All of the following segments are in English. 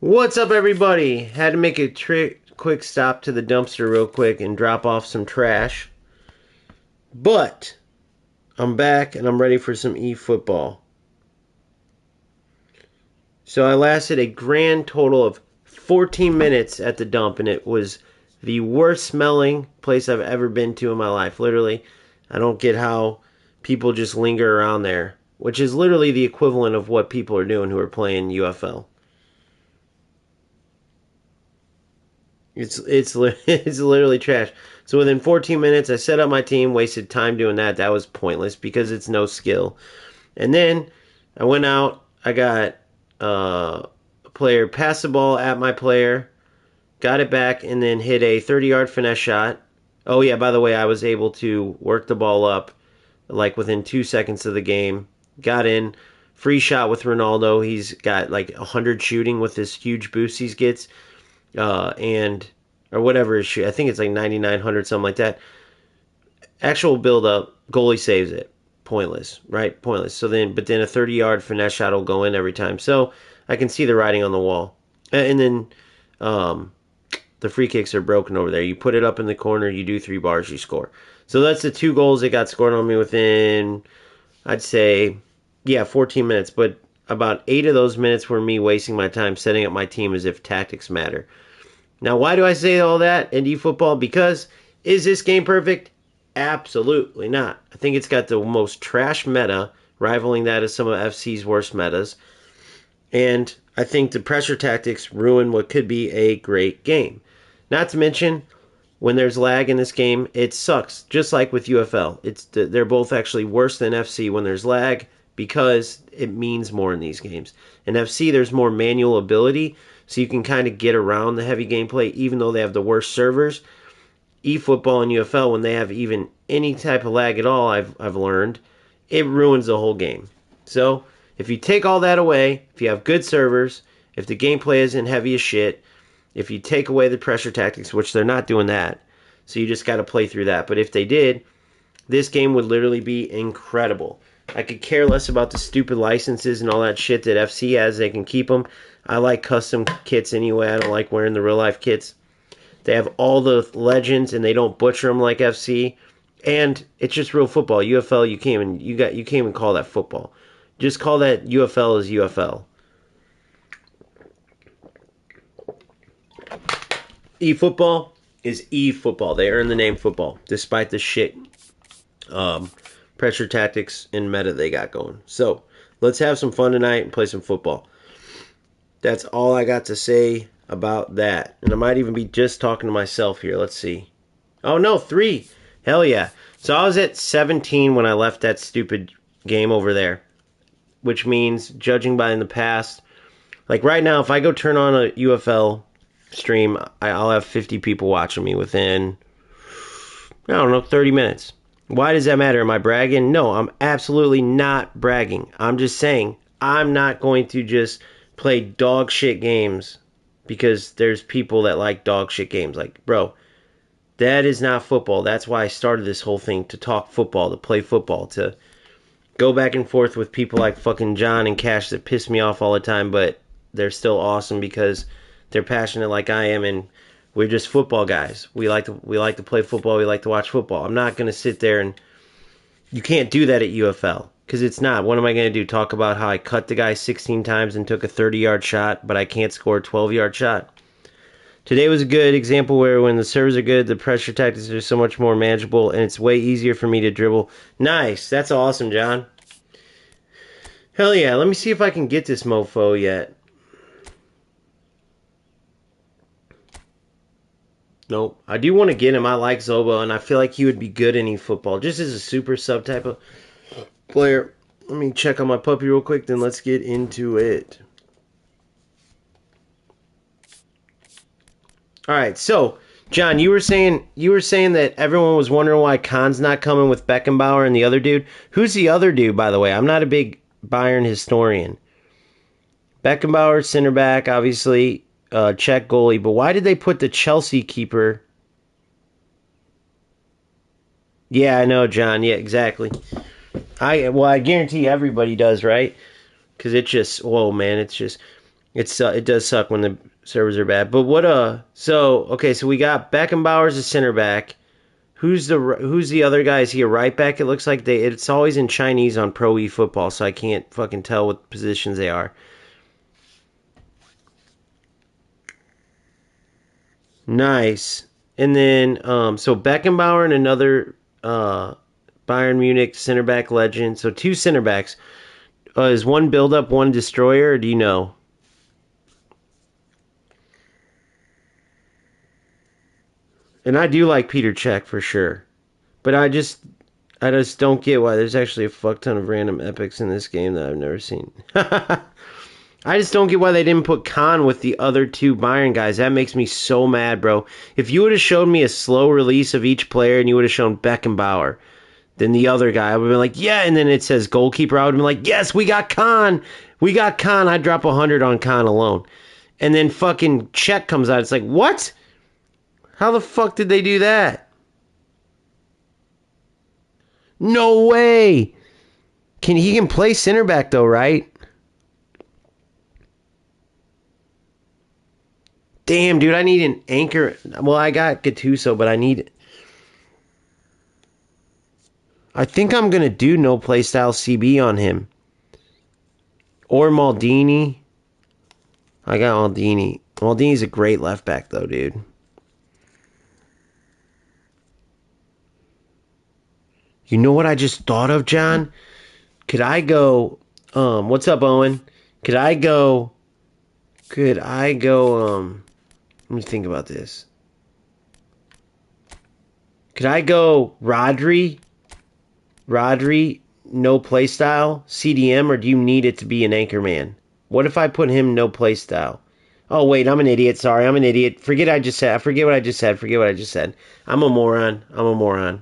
What's up, everybody? Had to make a quick stop to the dumpster real quick and drop off some trash. But I'm back and I'm ready for some eFootball. So I lasted a grand total of 14 minutes at the dump, and it was the worst smelling place I've ever been to in my life. Literally, I don't get how people just linger around there, which is literally the equivalent of what people are doing who are playing UFL. It's it's literally trash. So within 14 minutes, I set up my team, wasted time doing that. That was pointless because it's no skill. And then I went out. I got a player pass the ball at my player, got it back, and then hit a 30-yard finesse shot. Oh yeah, by the way, I was able to work the ball up like within 2 seconds of the game. Got in. Free shot with Ronaldo. He's got like 100 shooting with this huge boost he gets. And or whatever his shoot. I think it's like 9,900, something like that. Actual build up, goalie saves it. Pointless, right? Pointless. So then, but then a 30-yard finesse shot will go in every time. So I can see the writing on the wall. And then the free kicks are broken over there. You put it up in the corner, you do 3 bars, you score. So that's the 2 goals that got scored on me within, I'd say, 14 minutes. But about 8 of those minutes were me wasting my time setting up my team as if tactics matter. Now, why do I say all that in eFootball? Because is this game perfect? Absolutely not. I think it's got the most trash meta, rivaling that of some of FC's worst metas. And I think the pressure tactics ruin what could be a great game. Not to mention, when there's lag in this game, it sucks. Just like with UFL. They're both actually worse than FC when there's lag because it means more in these games. In FC, there's more manual ability, so you can kind of get around the heavy gameplay, even though they have the worst servers. eFootball and UFL, when they have even any type of lag at all, I've learned, it ruins the whole game. So, if you take all that away, if you have good servers, if the gameplay isn't heavy as shit, if you take away the pressure tactics, which they're not doing that, so you just got to play through that. But if they did, this game would literally be incredible. I could care less about the stupid licenses and all that shit that FC has. They can keep them. I like custom kits anyway. I don't like wearing the real life kits. They have all the legends and they don't butcher them like FC. And it's just real football. UFL, you can't even call that football. Just call that UFL as UFL. eFootball is eFootball. They earn the name football, despite the shit pressure tactics and meta they got going. So, let's have some fun tonight and play some football. That's all I got to say about that. And I might even be just talking to myself here. Let's see. Oh, no, 3. Hell yeah. So I was at 17 when I left that stupid game over there. Which means, judging by in the past, like right now, if I go turn on a UFL stream, I'll have 50 people watching me within, I don't know, 30 minutes. Why does that matter? Am I bragging? No, I'm absolutely not bragging. I'm just saying, I'm not going to just play dog shit games because there's people that like dog shit games. Like, bro, that is not football. That's why I started this whole thing, to talk football, to play football, to go back and forth with people like fucking John and Cash that piss me off all the time, but they're still awesome because they're passionate like I am, and we're just football guys. We like to play football. We like to watch football. I'm not going to sit there and you can't do that at UFL because it's not. What am I going to do? Talk about how I cut the guy 16 times and took a 30-yard shot, but I can't score a 12-yard shot? Today was a good example where when the servers are good, the pressure tactics are so much more manageable, and it's way easier for me to dribble. Nice. That's awesome, John. Hell yeah. Let me see if I can get this mofo yet. Nope. I do want to get him. I like Zobo, and I feel like he would be good in eFootball, just as a super sub type of player. Let me check on my puppy real quick, then let's get into it. All right, so John, you were saying that everyone was wondering why Khan's not coming with Beckenbauer and the other dude. Who's the other dude, by the way? I'm not a big Bayern historian. Beckenbauer, center back, obviously. Czech goalie, but why did they put the Chelsea keeper? Yeah, I know, John. Yeah, exactly. I guarantee everybody does, right? Because it's just, whoa, man, it's just. It does suck when the servers are bad. But so we got Beckenbauer as a center back. Who's the other guy? Is he a right back? It looks like it's always in Chinese on Pro eFootball, so I can't fucking tell what positions they are. Nice. And then so Beckenbauer and another Bayern Munich center back legend. So two center backs. Is one build up, one destroyer, or do you know? And I do like Peter Cech for sure. But I just don't get why there's actually a fuck ton of random epics in this game that I've never seen. I just don't get why they didn't put Khan with the other two Bayern guys. That makes me so mad, bro. If you would have showed me a slow release of each player and you would have shown Beckenbauer, then the other guy, I would have been like, yeah. And then it says goalkeeper. I would have been like, yes, we got Khan. We got Khan. I'd drop 100 on Khan alone. And then fucking Czech comes out. It's like, what? How the fuck did they do that? No way. He can play center back though, right? Damn, dude, I need an anchor. Well, I got Gattuso, but I think I'm gonna do no playstyle CB on him or Maldini. I got Maldini. Maldini's a great left back though, dude. You know what I just thought of, John? Could I go? What's up, Owen? Could I go? Could I go? Let me think about this. Could I go Rodri, no playstyle, CDM, or do you need it to be an anchor man? What if I put him no playstyle? Oh wait, I'm an idiot. Sorry, I'm an idiot. Forget I just said. I forget what I just said. Forget what I just said. I'm a moron. I'm a moron.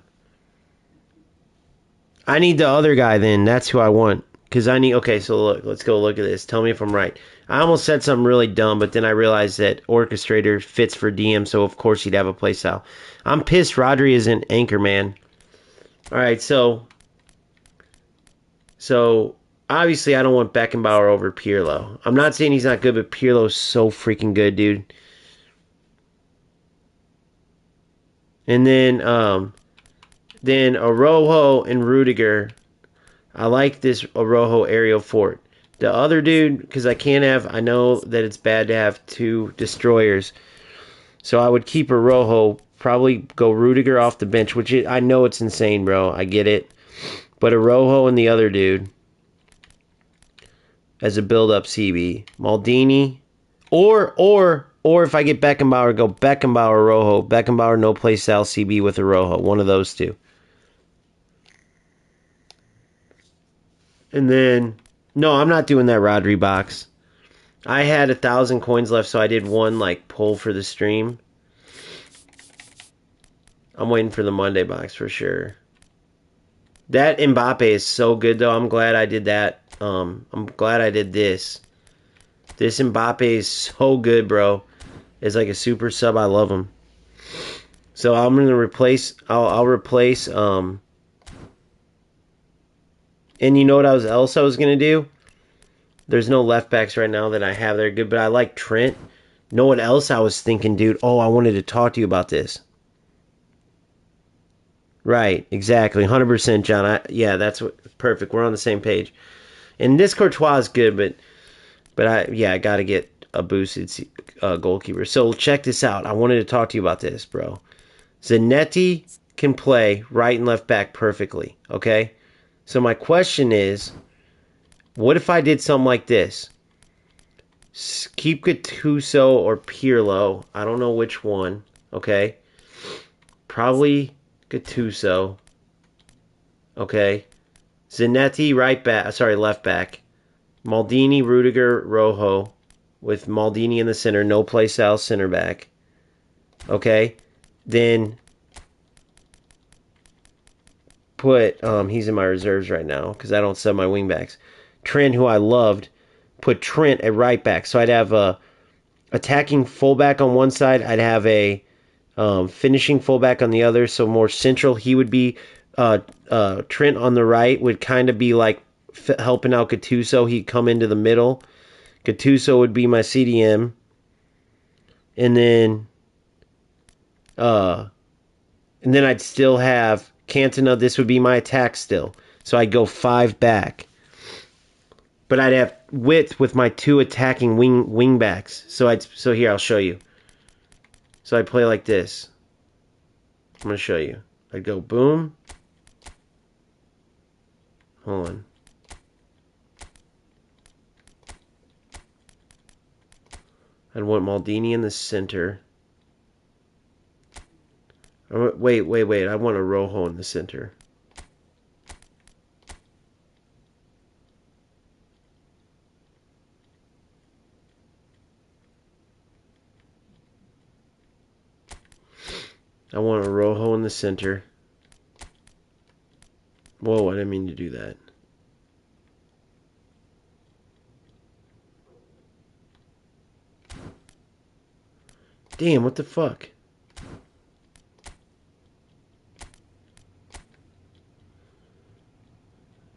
I need the other guy then. That's who I want. Because I need. Okay, so look. Let's go look at this. Tell me if I'm right. I almost said something really dumb, but then I realized that Orchestrator fits for DM, so of course he'd have a playstyle. I'm pissed Rodri isn't anchor man. All right, so obviously I don't want Beckenbauer over Pirlo. I'm not saying he's not good, but Pirlo's so freaking good, dude. And then Arojo and Rudiger. I like this Arojo aerial fort. The other dude, because I know that it's bad to have two destroyers. So I would keep Arojo, probably go Rudiger off the bench, I know it's insane, bro. I get it. But Arojo and the other dude as a build-up CB. Maldini. Or if I get Beckenbauer, go Beckenbauer, Rojo. Beckenbauer, no play style CB with Arojo. One of those two. And then, no, I'm not doing that Rodri box. I had 1,000 coins left, so I did one like pull for the stream. I'm waiting for the Monday box for sure. That Mbappe is so good though. I'm glad I did that. I'm glad I did this. This Mbappe is so good, bro. It's like a super sub. I love him. So I'm gonna replace. I'll replace. And you know what else I was gonna do? There's no left backs right now that I have that are good, but I like Trent. Know what else I was thinking, dude? Oh, I wanted to talk to you about this. Right, exactly, 100%, John. Yeah, that's perfect. We're on the same page. And this Courtois is good, but I got to get a boosted goalkeeper. So check this out. I wanted to talk to you about this, bro. Zanetti can play right and left back perfectly. Okay, so my question is, what if I did something like this? Keep Gattuso or Pirlo. I don't know which one. Okay, probably Gattuso. Okay, Zanetti right back. Sorry, left back. Maldini, Rudiger, Rojo, with Maldini in the center. No play style center back. Okay, then put he's in my reserves right now because I don't sub my wingbacks. Trent, who I loved, put Trent at right back. So I'd have a attacking fullback on one side. I'd have a finishing fullback on the other. So more central. He would be Trent on the right would kind of be like helping out Gattuso. He'd come into the middle Gattuso would be my CDM. And then I'd still have Cantona. This would be my attack still. So I'd go 5 back. But I'd have width with my 2 attacking wing backs. So here I'll show you. So I play like this. I'm gonna show you. I'd go boom. Hold on. I'd want Maldini in the center. Wait. I want a Rojo in the center. I want a Rojo in the center. Whoa, I didn't mean to do that. Damn, what the fuck?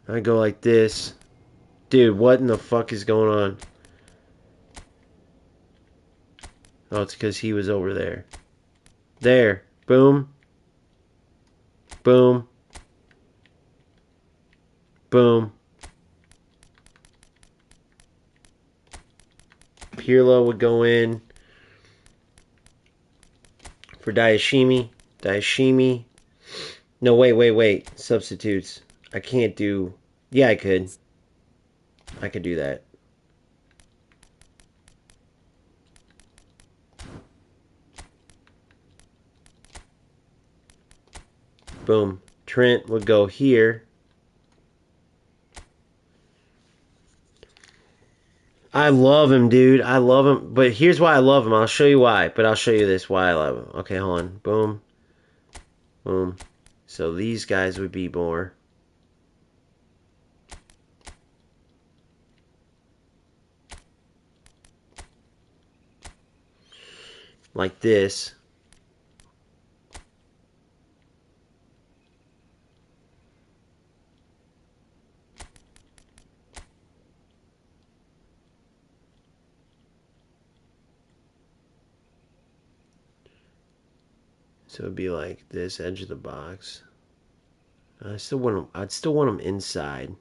I go like this. Dude, what in the fuck is going on? Oh, it's because he was over there. There. Boom. Boom. Boom. Pirlo would go in for Dayashimi. No, wait. Substitutes. I can't do... Yeah, I could. I could do that. Boom. Trent would go here. I love him, dude. I love him. But here's why I love him. I'll show you why. But I'll show you this why I love him. Okay, hold on. Boom. Boom. So these guys would be more... like this. So it'd be like this edge of the box. I'd still want them inside.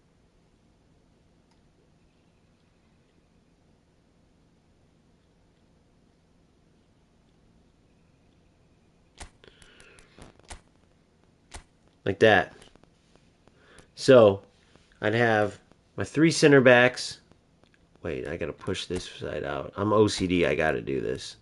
Like that. So I'd have my 3 center backs. Wait, I gotta push this side out. I'm OCD, I gotta do this.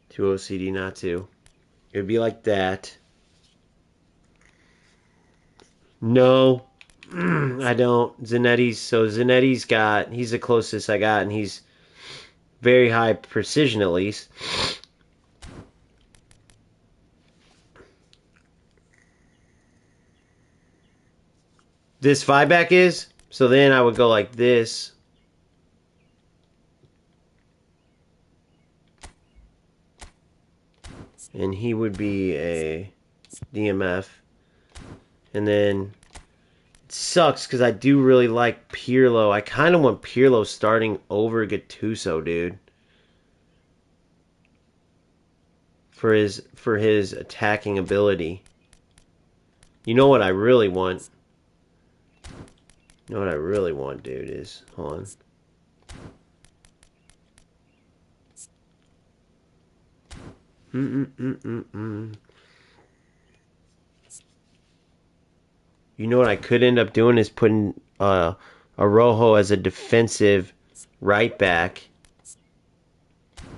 Too OCD not to. It'd be like that. No, I don't. He's the closest I got, and he's very high precision at least. This 5 back is, so then I would go like this. And he would be a DMF. And then it sucks because I do really like Pirlo. I kind of want Pirlo starting over Gattuso, dude. For his attacking ability. You know what I really want? You know what I really want, dude, is... Hold on. You know what I could end up doing is putting a Rojo as a defensive right back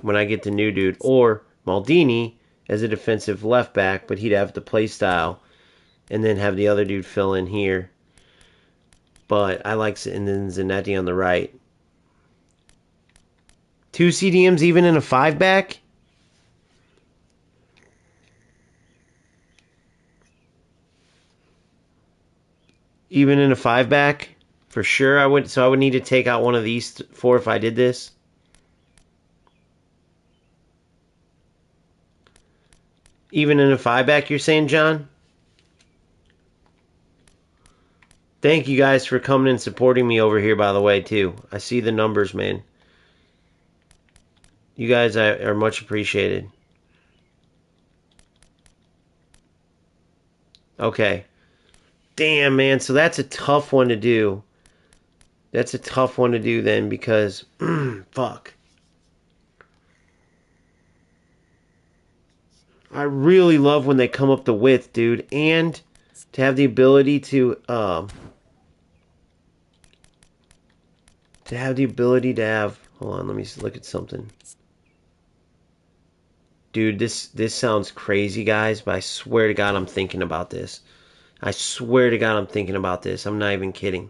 when I get the new dude, or Maldini as a defensive left back, but he'd have the play style, and then have the other dude fill in here. But I like, and then Zanetti on the right. 2 CDMs even in a 5 back? Even in a 5 back? For sure, I would. So I would need to take out one of these four if I did this. Even in a 5-back, you're saying, John? Thank you guys for coming and supporting me over here, by the way, too. I see the numbers, man. You guys are much appreciated. Okay. Damn, man. So that's a tough one to do. That's a tough one to do then because, fuck. I really love when they come up the width, dude. And to have the ability to have, hold on, let me look at something. Dude, this sounds crazy, guys, but I swear to God I'm thinking about this. I swear to God I'm thinking about this. I'm not even kidding.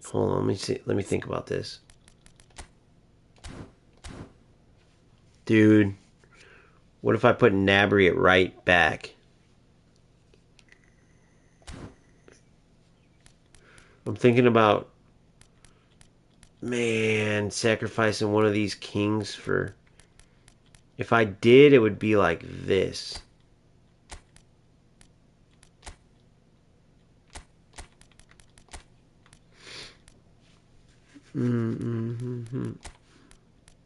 Hold on, let me see. Let me think about this. Dude, what if I put Nabry at right back? I'm thinking about, man, sacrificing one of these kings for... If I did, it would be like this.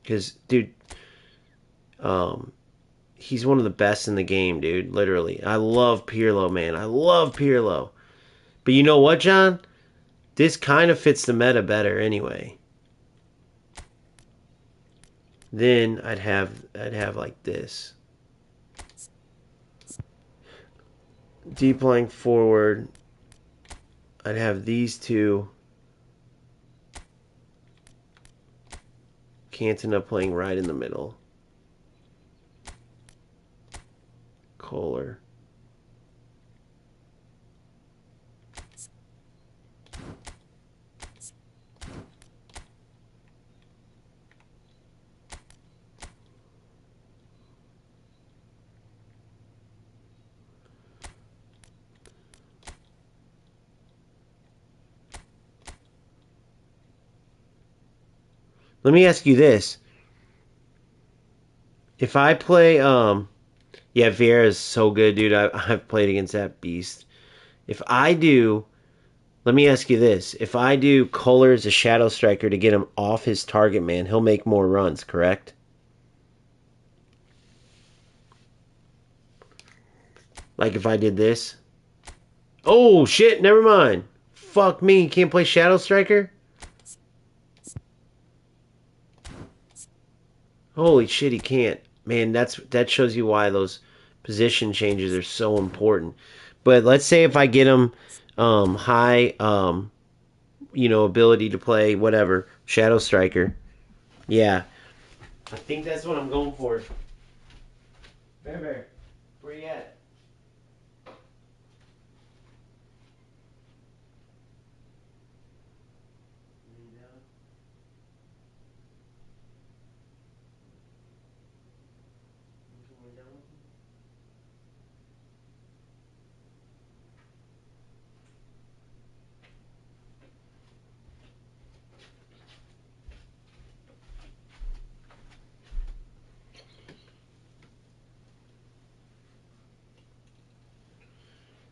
Because, dude, he's one of the best in the game, dude. Literally. I love Pirlo, man. I love Pirlo. But you know what, John? This kind of fits the meta better anyway. Then I'd have like this. Deep lying forward. I'd have these two. Cantona playing right in the middle. Kohler. Let me ask you this. If I play, yeah, Vieira is so good, dude. I've played against that beast. If I do, let me ask you this. If I do Kohler as a shadow striker to get him off his target man, he'll make more runs, correct? Like if I did this. Oh, shit, never mind. Fuck me, can't play shadow striker? Holy shit, he can't. Man, that shows you why those position changes are so important. But let's say if I get him high ability to play whatever, shadow striker. Yeah. I think that's what I'm going for. Bear, where you at?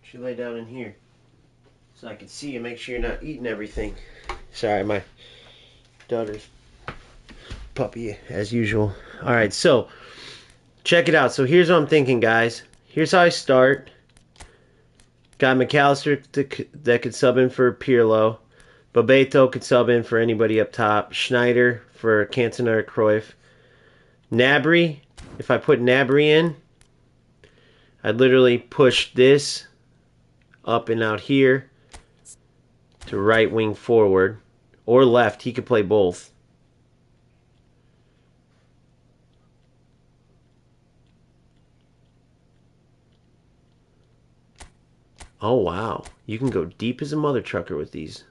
Should lay down in here so I can see you. Make sure you're not eating everything. Sorry, my daughter's puppy as usual. All right, so check it out. So here's what I'm thinking, guys. Here's how I start. Got McAllister that could sub in for Pirlo. Bebeto could sub in for anybody up top. Schneider for Cantona or Cruyff. Nabry, if I put Nabry in, I'd literally push this up and out here to right wing forward. Or left, he could play both. Oh, wow. You can go deep as a mother trucker with these.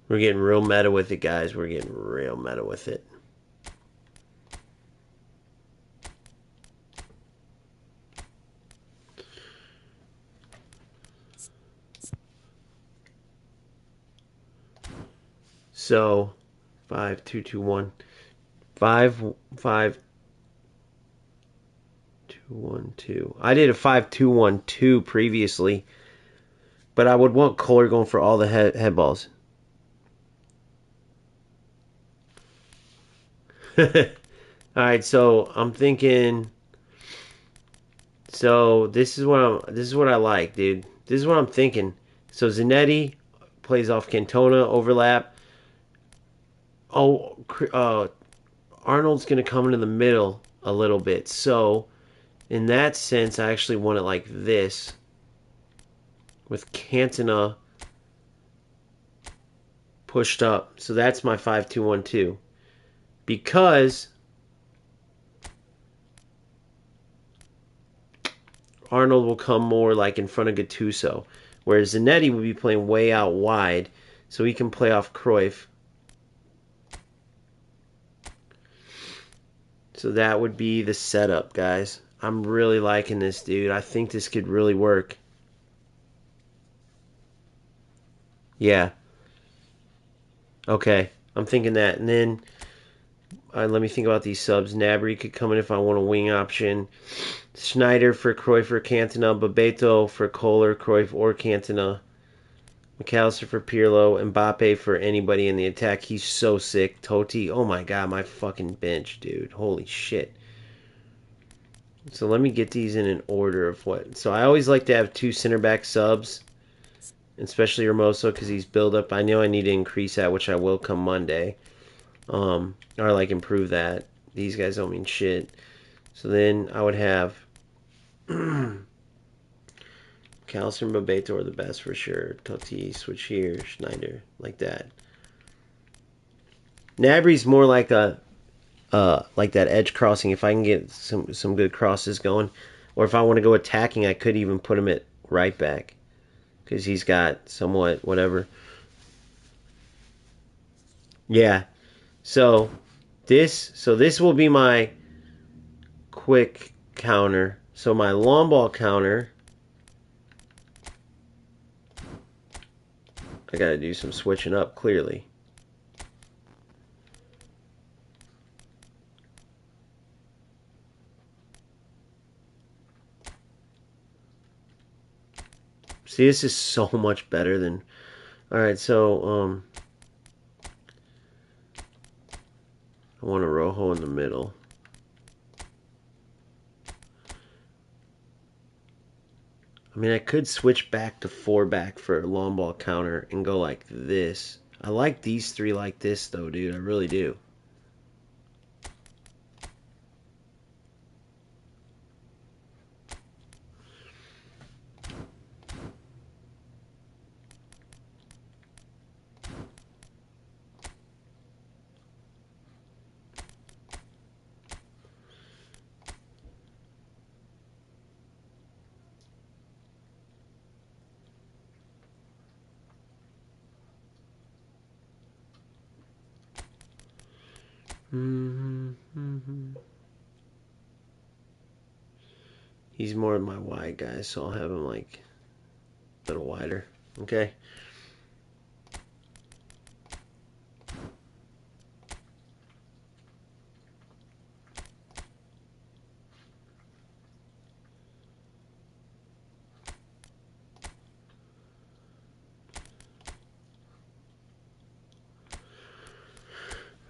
We're getting real meta with it, guys. We're getting real meta with it. So 5-2-2-1. 5-5-2-1-2. I did a 5-2-1-2 previously, but I would want Kohler going for all the head balls. All right, so I'm thinking. So this is what I like, dude. This is what I'm thinking. So Zanetti plays off Cantona overlap. Oh, Arnold's gonna come into the middle a little bit. So in that sense, I actually want it like this, with Cantona pushed up. So that's my 5-2-1-2 because Arnold will come more like in front of Gattuso, whereas Zanetti will be playing way out wide, so he can play off Cruyff. So that would be the setup, guys. I'm really liking this, dude. I think this could really work. Yeah. Okay. I'm thinking that. And then let me think about these subs. Nabry could come in if I want a wing option. Schneider for Cruyff or Cantona. Bebeto for Kohler, Cruyff, or Cantona. McAllister for Pirlo. Mbappe for anybody in the attack. He's so sick. Totti. Oh my god, my fucking bench, dude. Holy shit. So let me get these in an order of what. So I always like to have two center back subs, especially Hermoso because he's build up. I know I need to increase that, which I will come Monday. Or like improve that. These guys don't mean shit. So then I would have Calcium and Bebeto are the best for sure. Totti, switch here, Schneider, like that. Nabry's more like that edge crossing. If I can get some good crosses going, or if I want to go attacking, I could even put him at right back because he's got somewhat whatever. Yeah. So this will be my quick counter. So my long ball counter, I got to do some switching up clearly. See, this is so much better than. All right, so I want a Rojo in the middle. I mean, I could switch back to 4-back for a long ball counter and go like this. I like these three like this, though, dude. I really do. He's more of my wide guy, so I'll have him like a little wider. Okay.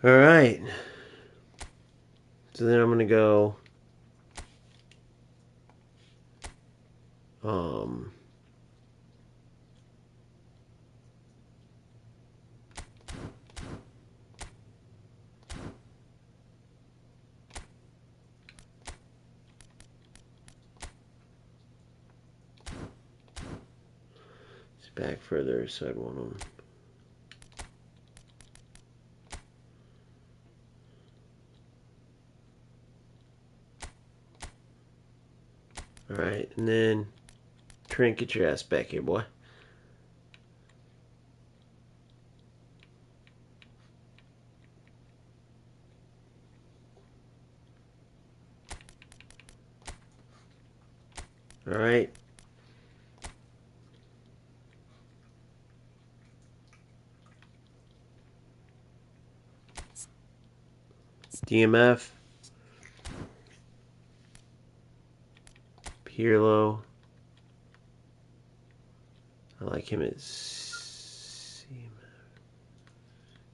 All right. So then I'm gonna go. Um, it's back further, so I'd want him. All right, and then Trent, get your ass back here, boy. All right. DMF. Pirlo. I like him as CMF.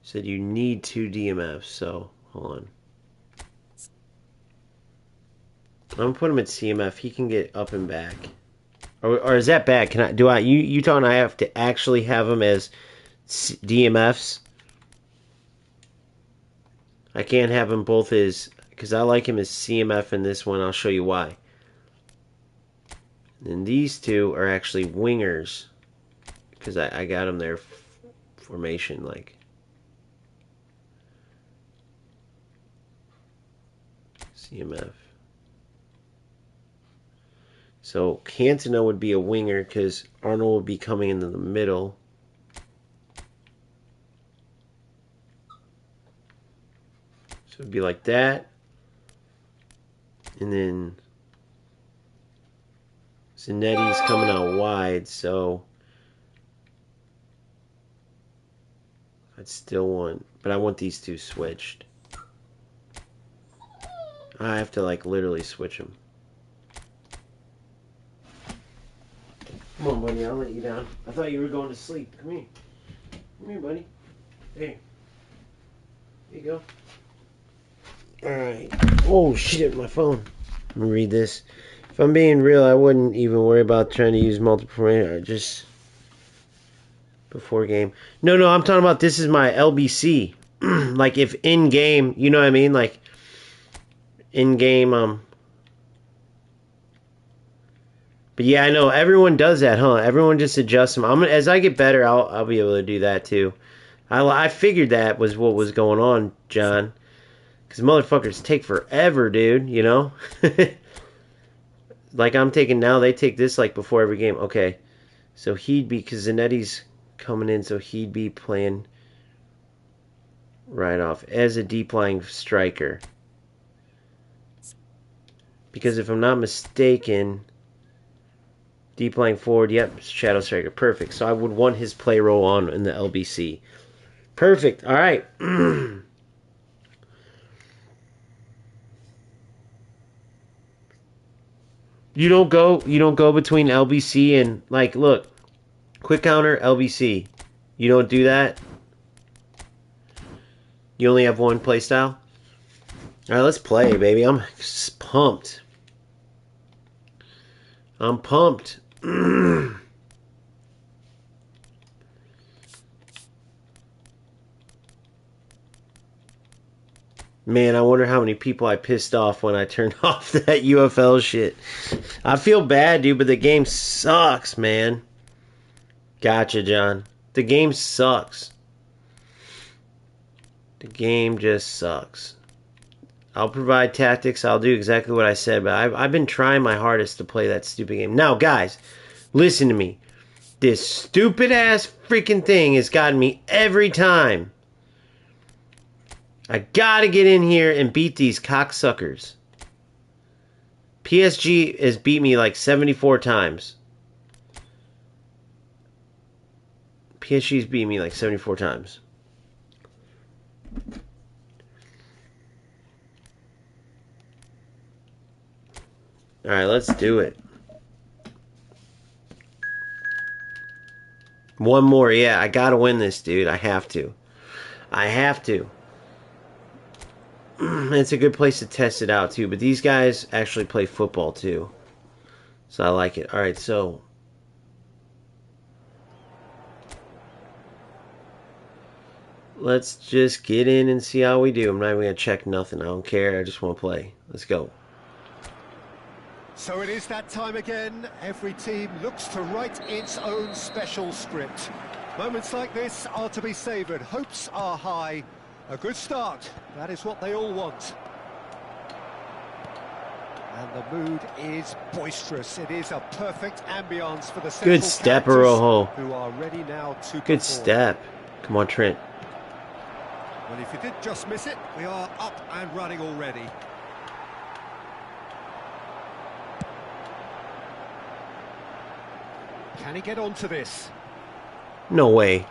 Said you need 2 DMFs, so hold on. I'm gonna put him at CMF. He can get up and back. Or is that bad? Can I do I you talking I have to actually have him as DMFs? I can't have them both as, because I like him as CMF in this one. I'll show you why. And these two are actually wingers, because I got them their formation like. CMF. So Cantona would be a winger because Arnold would be coming into the middle. So it'd be like that. And then Zanetti's coming out wide, so I'd still want, but I want these two switched. I have to like literally switch them. Come on, buddy, I'll let you down. I thought you were going to sleep. Come here. Come here, buddy. There. There you go. Alright. Oh, shit, my phone. Let me read this. If I'm being real, I wouldn't even worry about trying to use multiple formation. Just before game. No, I'm talking about this is my LBC. Like if in game, you know what I mean? Like in game, but yeah, I know everyone does that, huh? Everyone just adjusts them. As I get better, I'll be able to do that too. I figured that was what was going on, John. Because motherfuckers take forever, dude, you know? Like I'm taking now, they take this like before every game. Okay. So he'd be, because Zanetti's coming in, so he'd be playing right off as a deep lying striker. Because if I'm not mistaken, deep lying forward, yep, shadow striker, perfect. So I would want his play role on in the LBC. Perfect. All right. You don't go between LBC and like look, quick counter LBC. You don't do that. You only have one play style. All right, let's play, baby. I'm pumped. I'm pumped. Man, I wonder how many people I pissed off when I turned off that UFL shit. I feel bad, dude, but the game sucks, man. Gotcha, John. The game sucks. The game just sucks. I'll provide tactics. I'll do exactly what I said, but I've been trying my hardest to play that stupid game. Now, guys, listen to me. This stupid-ass freaking thing has gotten me every time. I gotta get in here and beat these cocksuckers. PSG has beat me like 74 times. PSG's beat me like 74 times. Alright, let's do it. One more, yeah. I gotta win this, dude. I have to. I have to. It's a good place to test it out, too. But these guys actually play football, too. So I like it. Alright, so let's just get in and see how we do. I'm not even going to check nothing. I don't care. I just want to play. Let's go. So it is that time again. Every team looks to write its own special script. Moments like this are to be savoured. Hopes are high. A good start. That is what they all want. And the mood is boisterous. It is a perfect ambience for the central good step, Arojo. Who are ready now to good perform. Step. Come on, Trent. Well, if you did just miss it, we are up and running already. Can he get onto this? No way.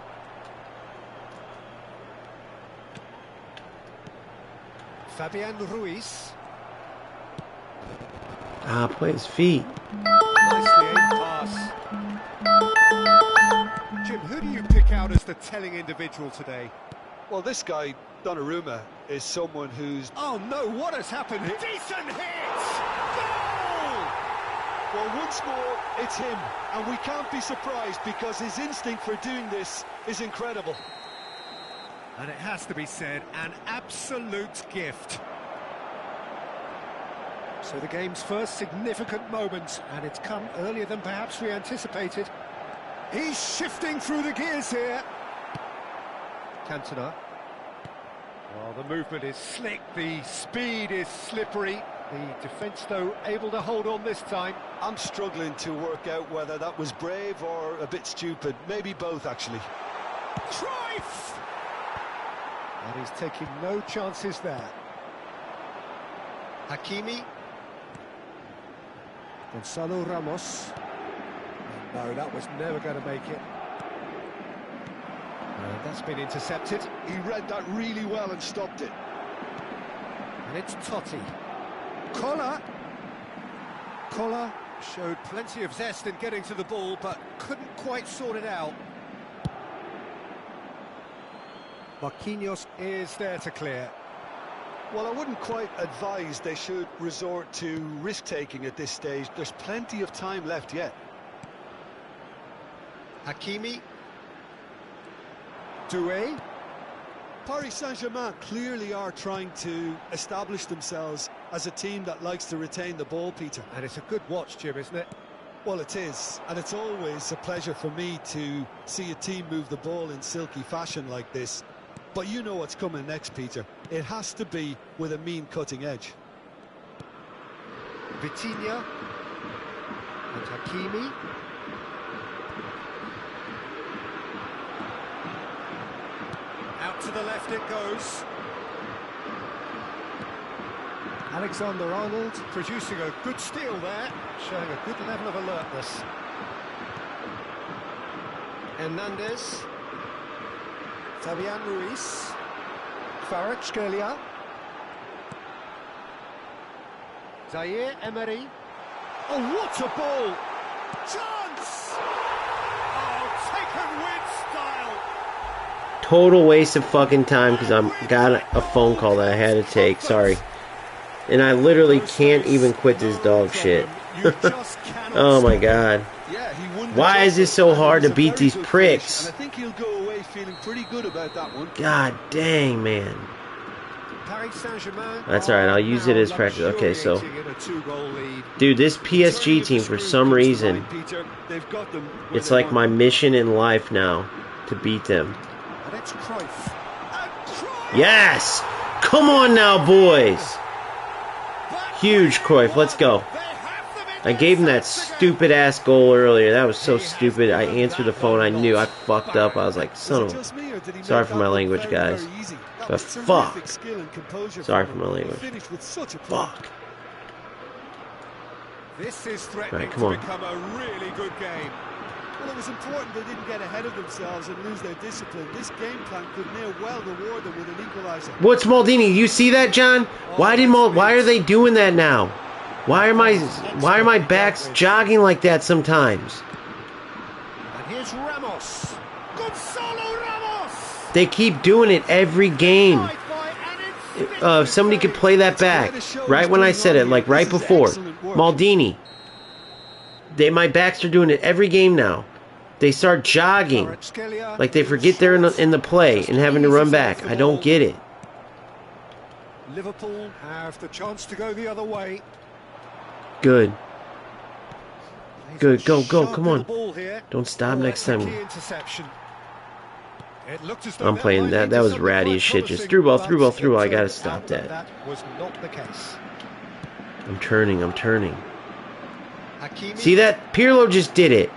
Fabian Ruiz. Ah, play his feet. Nicely aimed pass. Jim, who do you pick out as the telling individual today? Well, this guy, Donnarumma, is someone who's... Oh no, what has happened here? Decent hit! Goal! Well, once more, it's him. And we can't be surprised because his instinct for doing this is incredible. And it has to be said, an absolute gift. So the game's first significant moment, and it's come earlier than perhaps we anticipated. He's shifting through the gears here. Cantona. Well, the movement is slick, the speed is slippery. The defence, though, able to hold on this time. I'm struggling to work out whether that was brave or a bit stupid. Maybe both, actually. Cruyff! And he's taking no chances there. Hakimi. Gonzalo Ramos. No, that was never going to make it. And that's been intercepted. He read that really well and stopped it. And it's Totti. Kola. Kola showed plenty of zest in getting to the ball, but couldn't quite sort it out. Marquinhos is there to clear. Well, I wouldn't quite advise they should resort to risk-taking at this stage. There's plenty of time left yet. Hakimi. Doué. Paris Saint-Germain clearly are trying to establish themselves as a team that likes to retain the ball, Peter. And it's a good watch, Jim, isn't it? Well, it is, and it's always a pleasure for me to see a team move the ball in silky fashion like this. But you know what's coming next, Peter. It has to be with a mean cutting edge. Vitinha. And Hakimi. Out to the left it goes. Alexander-Arnold producing a good steal there, showing a good level of alertness. Hernandez. Fabian Ruiz. Kvaratskhelia. Zaire Emery. Oh, what a ball! Chance! Oh, taken with style! Total waste of fucking time because I got a phone call that I had to take. Sorry. And I literally can't even quit this dog shit. Oh my god. Why is this so hard to beat these pricks? And I think he'll go away feeling pretty good about that one. God dang, man. That's alright, I'll use it as practice. Okay, so dude, this PSG team, for some reason, it's like my mission in life now to beat them. Yes! Come on now, boys! Huge Cruyff, let's go. I gave him that stupid-ass goal earlier. That was so stupid. I answered the phone. I knew I fucked up. I was like, son of a... Sorry for my language, guys. But fuck. Sorry for my language. Fuck. This is threatening to become a really good game. Well, it was important they didn't get ahead of themselves and lose their discipline. This game plan could near well reward them with an equaliser. What's Maldini? You see that, John? Why are they doing that now? Why are my backs jogging like that sometimes? And here's Ramos. Gonzalo Ramos. They keep doing it every game. If somebody could play that back right when I said it, like right before. Maldini. My backs are doing it every game now. They start jogging like they forget they're in the play and having to run back. I don't get it. Liverpool have the chance to go the other way. Good. Good. Go. Come on. Don't stop next time. I'm playing that. That was ratty as shit. Just through ball. I gotta stop that. That was not the case. I'm turning. See that? Pirlo just did it.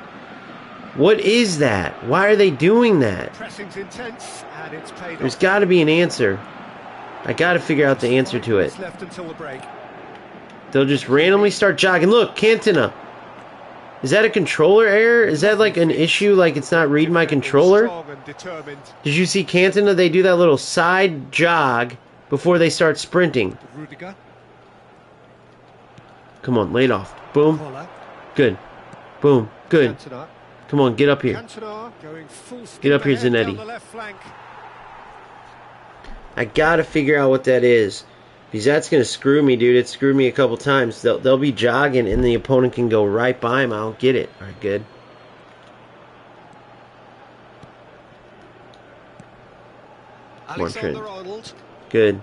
What is that? Why are they doing that? Pressing's intense, and it's paid There's off. got to be an answer. I got to figure out the answer to it. Left until the break. They'll just randomly start jogging. Look, Cantona. Is that a controller error? Is that like an issue? Like it's not reading my controller? Did you see Cantona? They do that little side jog, before they start sprinting. Rudiger. Come on, lay it off. Boom. Koller. Good. Boom. Good. Cantona. Come on, get up here. Cantona going full Get up here, speed ahead down Zanetti. the left flank. I gotta figure out what that is. Because that's gonna screw me, dude. It screwed me a couple times. They'll be jogging and the opponent can go right by him. I don't get it. Alright, good. Alexander-Arnold. Good.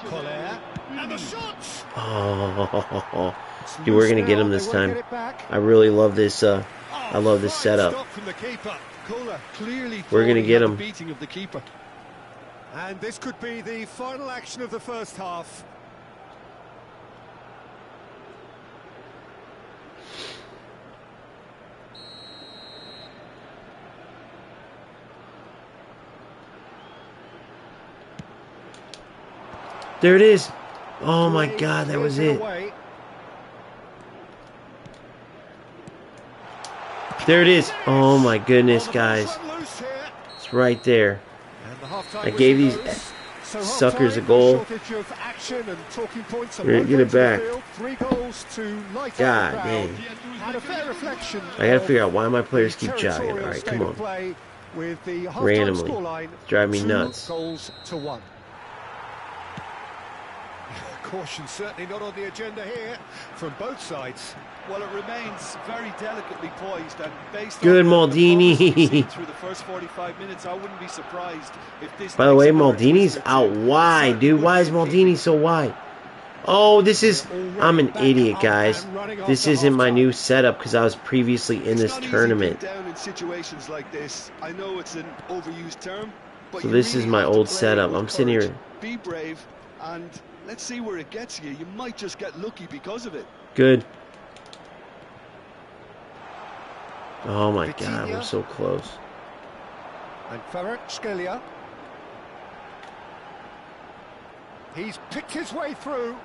Koller. And the shot! Oh, dude, we're gonna get him this time. I really love this. I love this setup. Stop from the keeper. Kohler clearly We're gonna thought he get had the him. beating of the keeper. And this could be the final action of the first half. There it is. Oh my God, that was it. Away. There it is. Oh my goodness, guys. Loose here. It's right there. And the half-time I gave these whistle goes. So suckers a half-time, goal. shortage of action and talking points on We're both gonna get it ends of the back. field. 3 goals to light God up the crowd. dang. And a fair reflection I gotta of figure out why my players the keep jogging. territorial Alright, state come of on. play with the half-time Randomly. scoreline, Drive me 2 nuts. goals to 1. Caution certainly not on the agenda here from both sides. Well, it remains very delicately poised, and based Good, on Maldini. the we've seen through the first 45 minutes, I wouldn't be surprised if this. By the takes way, another Maldini's twist or two. out wide, dude. Why is Maldini so wide? Oh, this is... I'm an idiot, guys. This isn't my new setup because I was previously in It's this not easy tournament. being down in situations like this. I know it's an overused term, but So you this really is my have to old play setup. with I'm sitting courage. here. Be brave, and let's see where it gets you. You might just get lucky because of it. Good. Oh my God, we're so close. And Kvaratskhelia. He's picked his way through.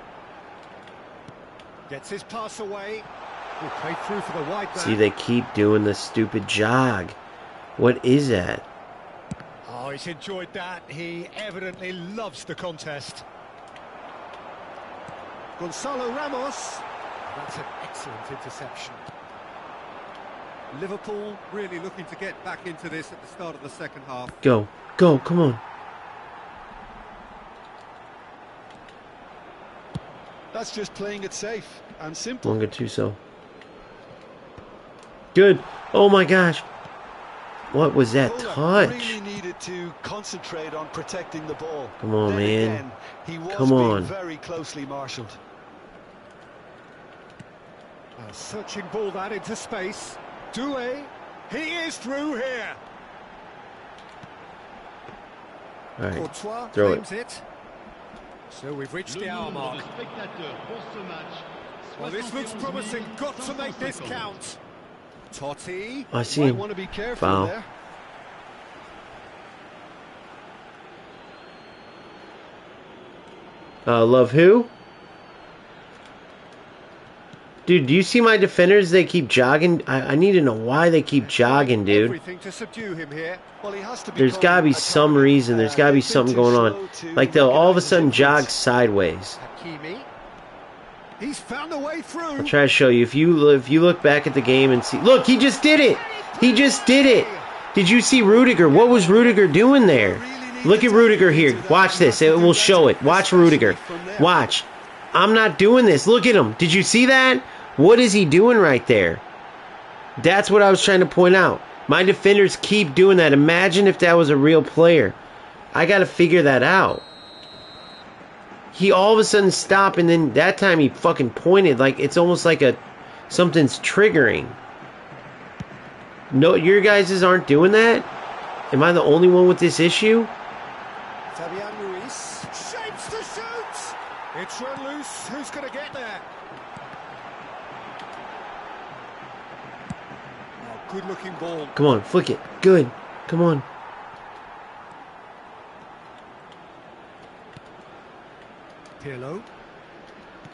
Gets his pass away. Will play through for the wide man. See, they keep doing the stupid jog. What is that? Oh, he's enjoyed that. He evidently loves the contest. Gonzalo Ramos. That's an excellent interception. Liverpool really looking to get back into this at the start of the second half. Go. Go, come on. That's just playing it safe and simple. Longer Tuso. Good. Oh my gosh. What was that Kohler touch? really needed to concentrate on protecting the ball. Come on, Then man. Again, he was Come being on. very closely marshalled. A searching ball that into space. Doué. He is through here. All right. Courtois Throw claims it. So we've reached the hour mark. Well, this looks promising. Got to make this count. Totti. I see Might him. want to be careful Foul. there. Love who? Dude, do you see my defenders? They keep jogging. I need to know why they keep jogging, dude. Everything to subdue him here. Well, he has to There's got to be some reason. There's got to be something going on. Like they'll all of a sudden jog sideways. Hakimi. He's found a way through. I'll try to show you. If you look back at the game and see, look, he just did it. He just did it. Did you see Rudiger? What was Rudiger doing there? Look at Rudiger here. Watch this. It will show it. Watch Rudiger. Watch. I'm not doing this. Look at him. Did you see that? What is he doing right there? That's what I was trying to point out. My defenders keep doing that. Imagine if that was a real player. I got to figure that out. He all of a sudden stopped, and then that time he fucking pointed like it's almost like something's triggering. No, your guys aren't doing that? Am I the only one with this issue? Fabian Ruiz shapes to shoot. It's run loose. Who's going to get there? Oh, good-looking ball. Come on, flick it. Good. Come on. Pirlo.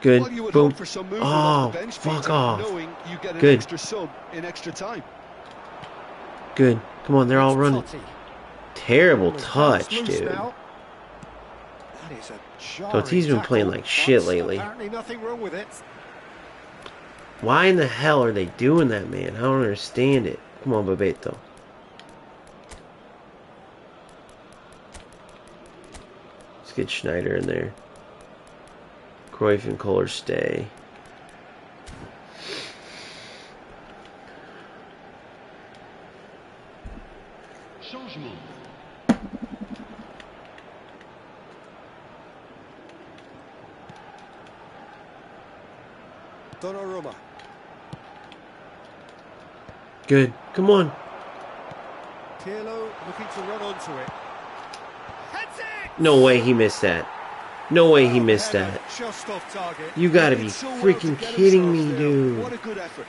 Good. Well, you would Boom. hope for some movement Oh, off the bench, fuck Peter, off. knowing you get an Good. extra sub in extra time. Good. Come on, they're all running. Totti. Terrible Ball is touch, loose dude. now. is a jarring Toti's been playing tackle, like shit but lately. apparently nothing wrong with it. Why in the hell are they doing that, man? I don't understand it. Come on, Bebeto. Let's get Schneider in there. Cruyff and Kohler stay. Changement. Donnarumma. Good. Come on. Pirlo looking to run onto it. Heads it! No way he missed that. No way he missed Header, that. just off target. You gotta They be did so well freaking to get kidding themselves me, there. dude. What a good effort.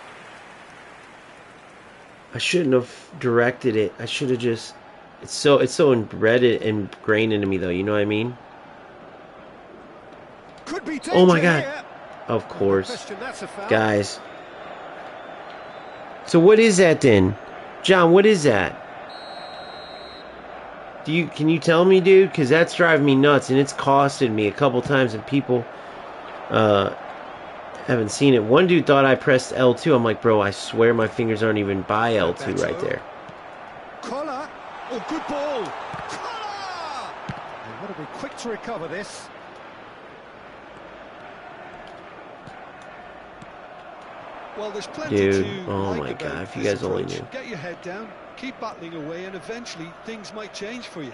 I shouldn't have directed it. I should have just... It's so ingrained into me, though. You know what I mean? Could be Oh my danger god. here. Of No course. question, that's a foul. Guys. So what is that then? John, what is that? Can you tell me, dude? Because that's driving me nuts, and it's costed me a couple times, and people haven't seen it. One dude thought I pressed L2. I'm like, bro, I swear my fingers aren't even by L2 right there. Collar. Oh, good ball. Collar! They've got to be quick to recover this. Well, there's plenty Dude, to oh like my about god, if you this guys only approach. knew. Get your head down, keep battling away, and eventually things might change for you.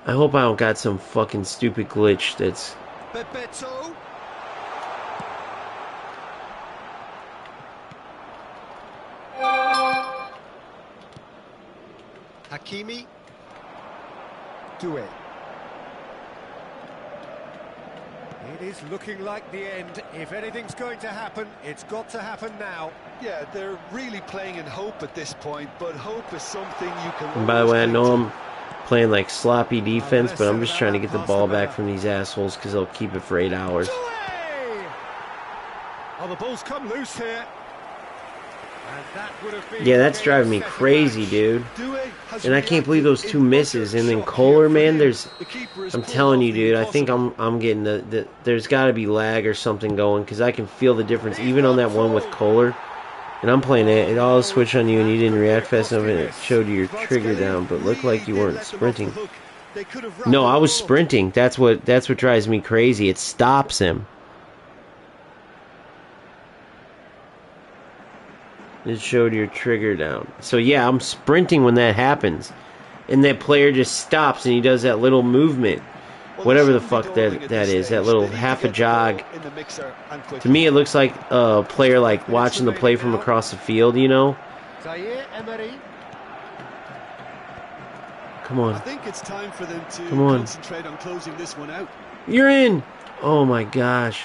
I hope I don't got some fucking stupid glitch that's... Bebeto. Hakimi. Doué. It is looking like the end. If anything's going to happen, it's got to happen now. Yeah, they're really playing in hope at this point, but hope is something you can And by the always way, I cling know to. I'm playing like sloppy defense, less but I'm said just about trying to that get the pass, ball the back better. from these assholes because they'll keep it for 8 hours. Doué! Oh, the ball's come loose here. And that would have been Yeah, that's the driving me game-setting crazy, match. dude. Doué has And I can't believe reacted those two in misses. utter And then shock Kohler, here. For man, him, the keeper has I'm pulled telling off you, the dude, I think impossible. I'm getting there's got to be lag or something going because I can feel the difference He's even on gone that one with full. Kohler. And I'm playing it. It all No, switched on you and you that didn't could be a react fast enough costly and it miss. showed you your trigger Kvaratskhelia down, but looked really like you did weren't let them off the sprinting. hook. They could have No, I wrapped was it all up. sprinting. That's what drives me crazy. It stops him. It showed your trigger down. So yeah, I'm sprinting when that happens. And that player just stops and he does that little movement. Well, they Whatever the shouldn't be fuck dawdling that at is. this That stage. little They need to half a get the ball jog. in the mixer and To quickly. me, it looks like a player Just 5 like minutes watching the play remaining from now. across the field, you know? Zaire Emery. Come I on. think it's time for them to Come on. concentrate on closing this one out. You're in! Oh my gosh.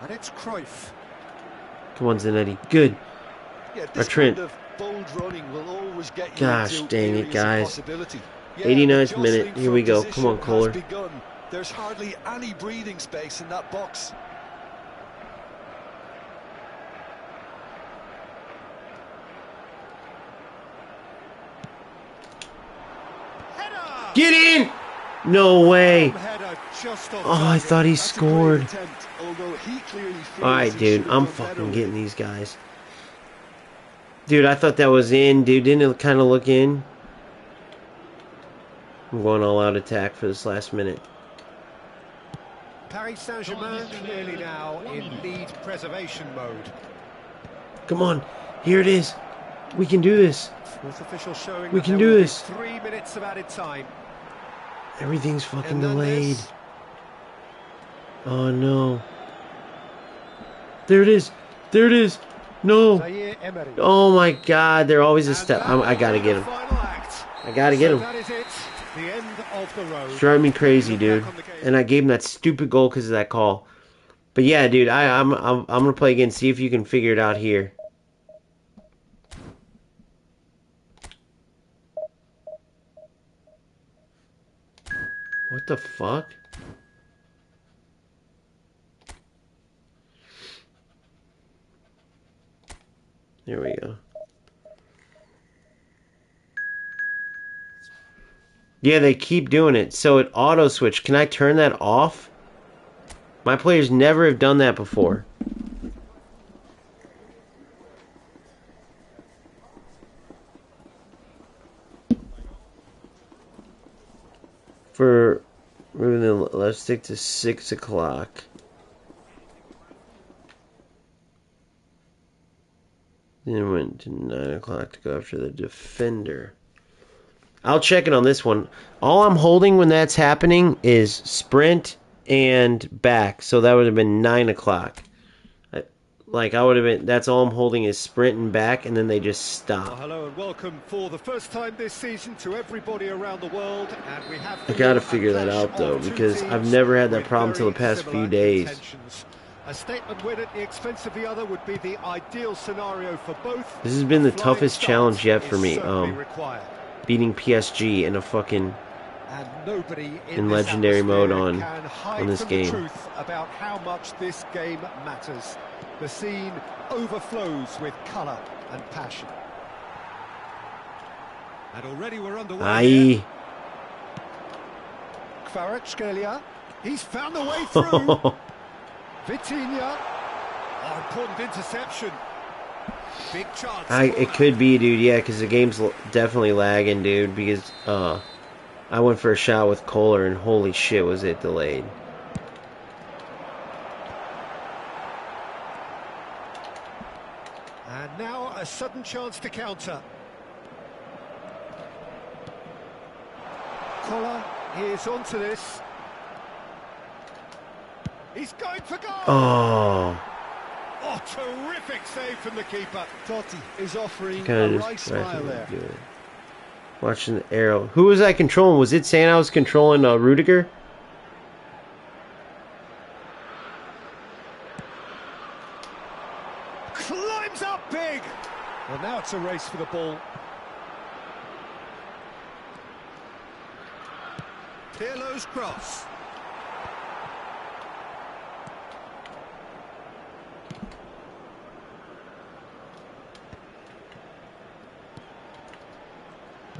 And it's Cruyff. Come on, Zanetti. Good. Yeah, Or this Trent. kind of bold running will always get you Gosh, into dang it, areas of guys. possibility. Yeah, 89th the minute. jostling Here for we go. Come position on, Kohler. has begun. There's hardly any breathing space in that box. Header! Get in! No way. Header just off Oh, I target. thought he That's a great scored. attempt, although he clearly feels Alright, he dude. should have I'm done better fucking with getting it. these guys. Dude, I thought that was in, dude. Didn't it kind of look in? I'm going all out attack for this last minute. Paris Saint-Germain clearly now in lead preservation mode. Come on. Here it is. We can do this. Fourth official showing We that can there do will be this. 3 minutes of added time. Everything's fucking Hernandez. delayed. Oh, no. There it is. There it is. No. Zaire Emery. Oh, my God. They're always a And step. that I got to will be get the him. final act. I got to get So him. that is it. The end of the road. It's driving me crazy, Look dude. back on the game. And I gave him that stupid goal because of that call. But yeah, dude, I'm gonna play again. See if you can figure it out here. What the fuck? There we go. Yeah, they keep doing it. So it auto switch. Can I turn that off? My players never have done that before. For let's stick to 6 o'clock. Then went to 9 o'clock to go after the defender. I'll check it on this one. All I'm holding when that's happening is sprint and back. So that would have been 9 o'clock. Like, I would have been, that's all I'm holding is sprint and back, and then they just stop. Well, hello and welcome for the first time this season to everybody around the world. And we have I gotta figure that out, though, because I've never had that problem till the past few days. Intentions. A statement win at the expense of the other would be the ideal scenario for both. This has been the toughest challenge yet for me. Required. Beating PSG in a fucking and nobody in legendary mode on this the game. Truth about how much this game matters. The scene overflows with colour and passion. And already we're underway. Kvaratskhelia, he's found the way through. Vitinha, important interception. Big chance. It could be, dude. Yeah, because the game's definitely lagging, dude. Because I went for a shot with Kohler, and holy shit, was it delayed. And now a sudden chance to counter. Kohler is onto this. He's going for goal. Oh. Oh, terrific save from the keeper. Totti is offering a right smile there. Watching the arrow. Who was I controlling? Was it saying I was controlling Rudiger? Climbs up big. Well, now it's a race for the ball. Pirlo's cross.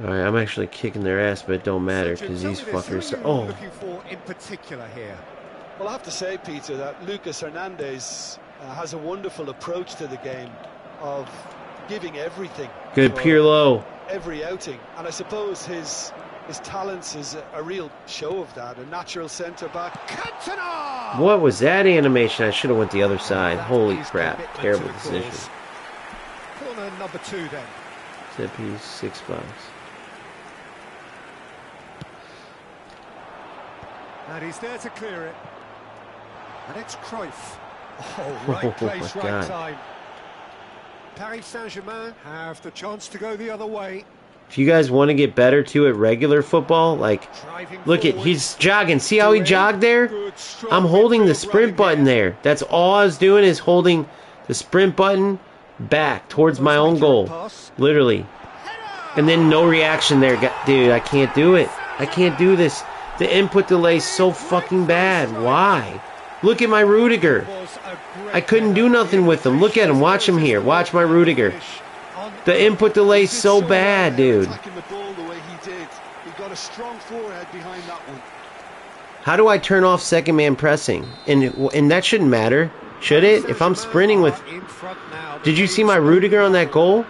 Alright, I'm actually kicking their ass, but it don't matter because these fuckers are... Oh. Looking for in particular here? Well, I have to say, Peter, that Lucas Hernandez has a wonderful approach to the game of giving everything. Good Pirlo. Every outing, and I suppose his talents is a real show of that. A natural centre back. Cantona! What was that animation? I should have went the other side. Holy crap! Terrible decision. Corner number 2 then. Set piece, 6 box. And he's there to clear it. And it's Cruyff. Oh, right place, right time. Paris Saint-Germain have the chance to go the other way. If you guys want to get better too at regular football, like, look at, he's jogging. See how he jogged there? I'm holding the sprint button there. That's all I was doing, is holding the sprint button back towards my own goal. Literally. And then no reaction there. Dude, I can't do it. I can't do this. The input delay is so fucking bad. Why? Look at my Rudiger. I couldn't do nothing with him. Look at him. Watch him here. Watch my Rudiger. The input delay is so bad, dude. How do I turn off second man pressing? And that shouldn't matter, should it? If I'm sprinting with... Did you see my Rudiger on that goal?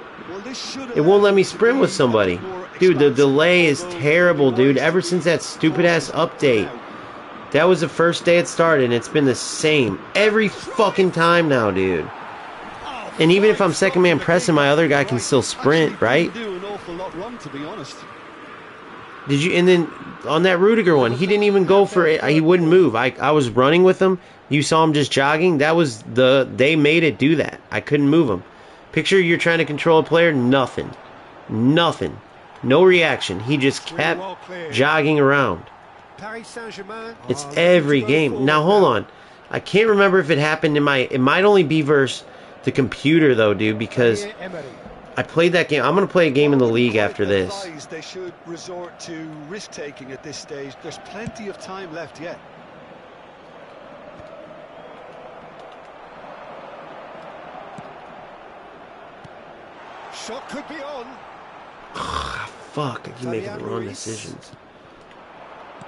It won't let me sprint with somebody. Dude, the delay is terrible, dude. Ever since that stupid-ass update. That was the first day it started, and it's been the same every fucking time now, dude. And even if I'm second man pressing, my other guy can still sprint, right? Did you? And then on that Rudiger one, he didn't even go for it. He wouldn't move. I was running with him. You saw him just jogging. That was they made it do that. I couldn't move him. Picture you're trying to control a player. Nothing. Nothing. No reaction. He just kept jogging around. It's every game. Now, hold on. I can't remember if it happened in my... It might only be versus the computer, though, dude, because I played that game. I'm going to play a game in the league after this. They should resort to risk-taking at this stage. There's plenty of time left yet. Shot could be on. Fuck, I keep making the wrong decisions.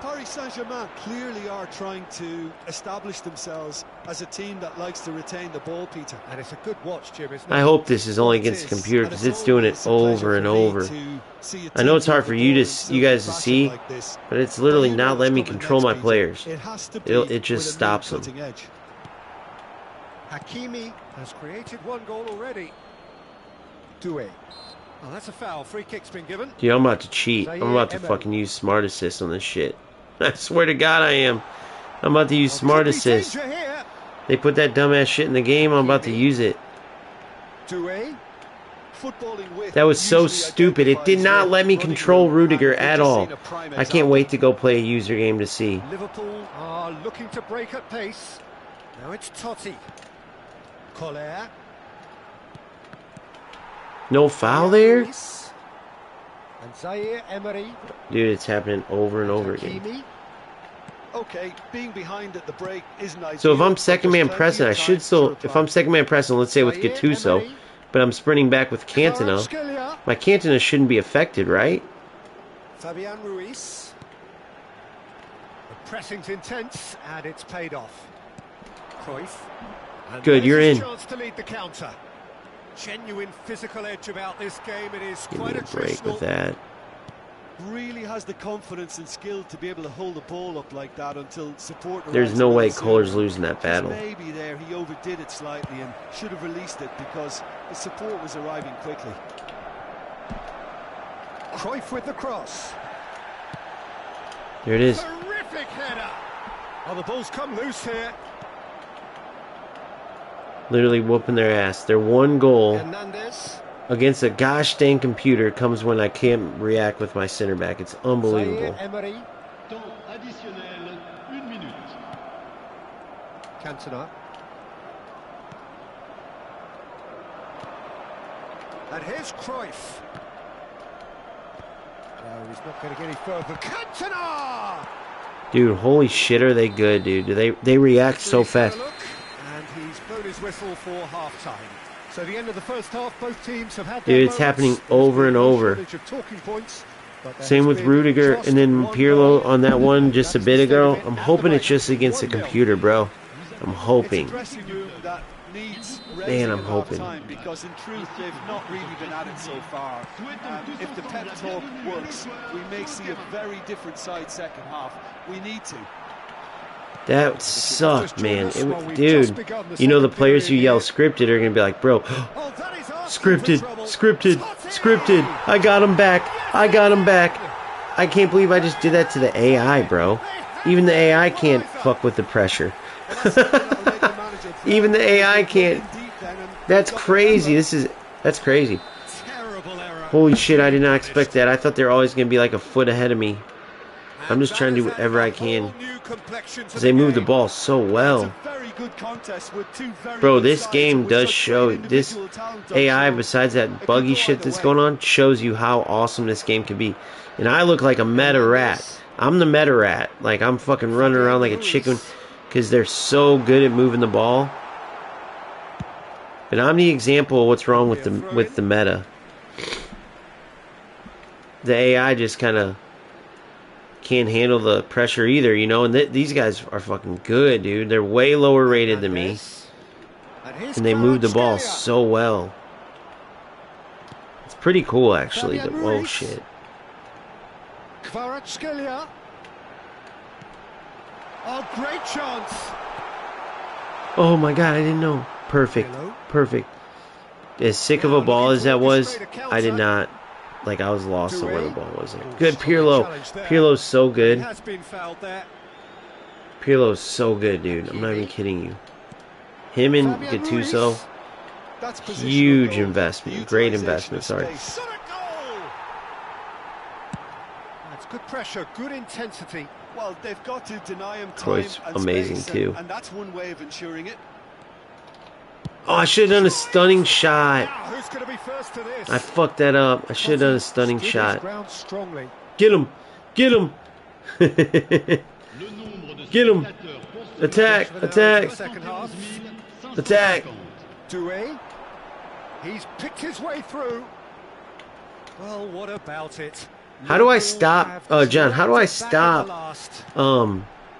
Paris Saint-Germain clearly are trying to establish themselves as a team that likes to retain the ball, Peter. And it's a good watch, Jim, isn't I it? hope this is only Well, it against the is, computer and because it's it's doing it always a pleasure over and for me over. to see a I know team it's hard move for the you ball to, in you guys silky to fashion see, like this. but it's literally But you know not letting me what's coming control next, my Peter. players. It has to be It just with a stops them. cutting edge. Hakimi has created one goal already. Doué. Oh, that's a foul. Free kick's been given. Dude, I'm about to cheat. I'm about to fucking use Smart Assist on this shit. I swear to God I am. I'm about to use Well, Smart could be Assist. danger here. They put that dumbass shit in the game. I'm about to use it. Doué. Footballing with That was so usually stupid. It did identifies not the let me running control room, Rudiger and we've at just all. seen a prime I can't example. wait to go play a user game to see. Liverpool are looking to break at pace. Now it's Totti. Collier. No foul there? And Zaire Emery. Dude, it's happening over and over again. Hakimi. Okay, being behind at the break isn't ideal. So if I'm but second there's man plenty pressing, of I time should to still, reply. if I'm second man pressing, let's say with Zaire Gattuso, Emery. but I'm sprinting back with Cantona, Kvaratskhelia. my Cantona shouldn't be affected, right? Fabian Ruiz. The pressing's intense and it's paid off. Cruyff. And Good, you're there's in. his chance to lead the counter. Genuine physical edge about this game. It is Give me quite a break attritional. with that. Really has the confidence and skill to be able to hold the ball up like that until support There's arrives no really way soon. Kohler's losing that Just battle. maybe there he overdid it slightly and should have released it because the support was arriving quickly. Cruyff with the cross. There it is. Terrific header. Oh, the ball's come loose here. Literally whooping their ass. Their one goal Hernandez. against a gosh dang computer comes when I can't react with my center back. It's unbelievable. Zaire Emery. Temps additionnel, 1 minute. Cantona. And here's Cruyff. No, he's not going to get any further. Cantona! Dude, holy shit, are they good, dude? They react so He's had a fast. look, and he's blown his whistle for half-time. So the end of the first half, both teams have had their Dude, it's moments. happening There's over been and no over. shortage of talking points, but there Same has with been Rudiger just and then one Pirlo goal. on that one just a That's bit the state ago. of it I'm at the hoping it's moment. just against the 1-0. computer, bro. I'm It's a hoping. dressing room that needs Man, raising I'm at hoping. half-time because in truth they've not really been at it so far. If the pep talk works, we may see a very different side second half. We need to. That sucked, man. Dude, you know the players who yell scripted are going to be like, bro, Oh, that is asking for scripted, trouble. scripted, Totti! scripted. I got him back. I got him back. I can't believe I just did that to the AI, bro. Even the AI can't fuck with the pressure. Even the AI can't. That's crazy. That's crazy. Terrible error. Holy shit, I did not expect that. I thought they were always going to be like a foot ahead of me. I'm just trying to do whatever I can. Because they move the ball so well. Bro, this game does show, this AI, besides that buggy shit that's going on, shows you how awesome this game can be. And I look like a meta rat. I'm the meta rat. Like, I'm fucking running around like a chicken because they're so good at moving the ball. But I'm the example of what's wrong with the meta. The AI just kind of can't handle the pressure either, you know. And these guys are fucking good, dude. They're way lower rated than me, and they move the ball so well. It's pretty cool, actually. Oh shit! Kvaratskhelia. Oh, great chance. Oh my god, I didn't know. Perfect, perfect. As sick of a ball as that was, I did not. Like, I was lost on where the ball was. Good Pirlo. Pirlo's so good. Pirlo's so good, dude. I'm not even kidding you. Him and Gattuso, huge investment. Great investment, sorry. That's good pressure, good intensity. Well, they've got to deny him time Cruyff's and amazing space, too. and that's one way of ensuring it. Oh, I should have done a stunning shot. Now, who's going to be first to this? I fucked that up. I should have done a stunning Stood his shot. ground strongly. Get him! Get him! Get him! Attack! Attack! Second half. Attack! Doué. He's picked his way through. Well, what about it? How do I Liverpool stop, have John? How do I clawed back at the stop, last.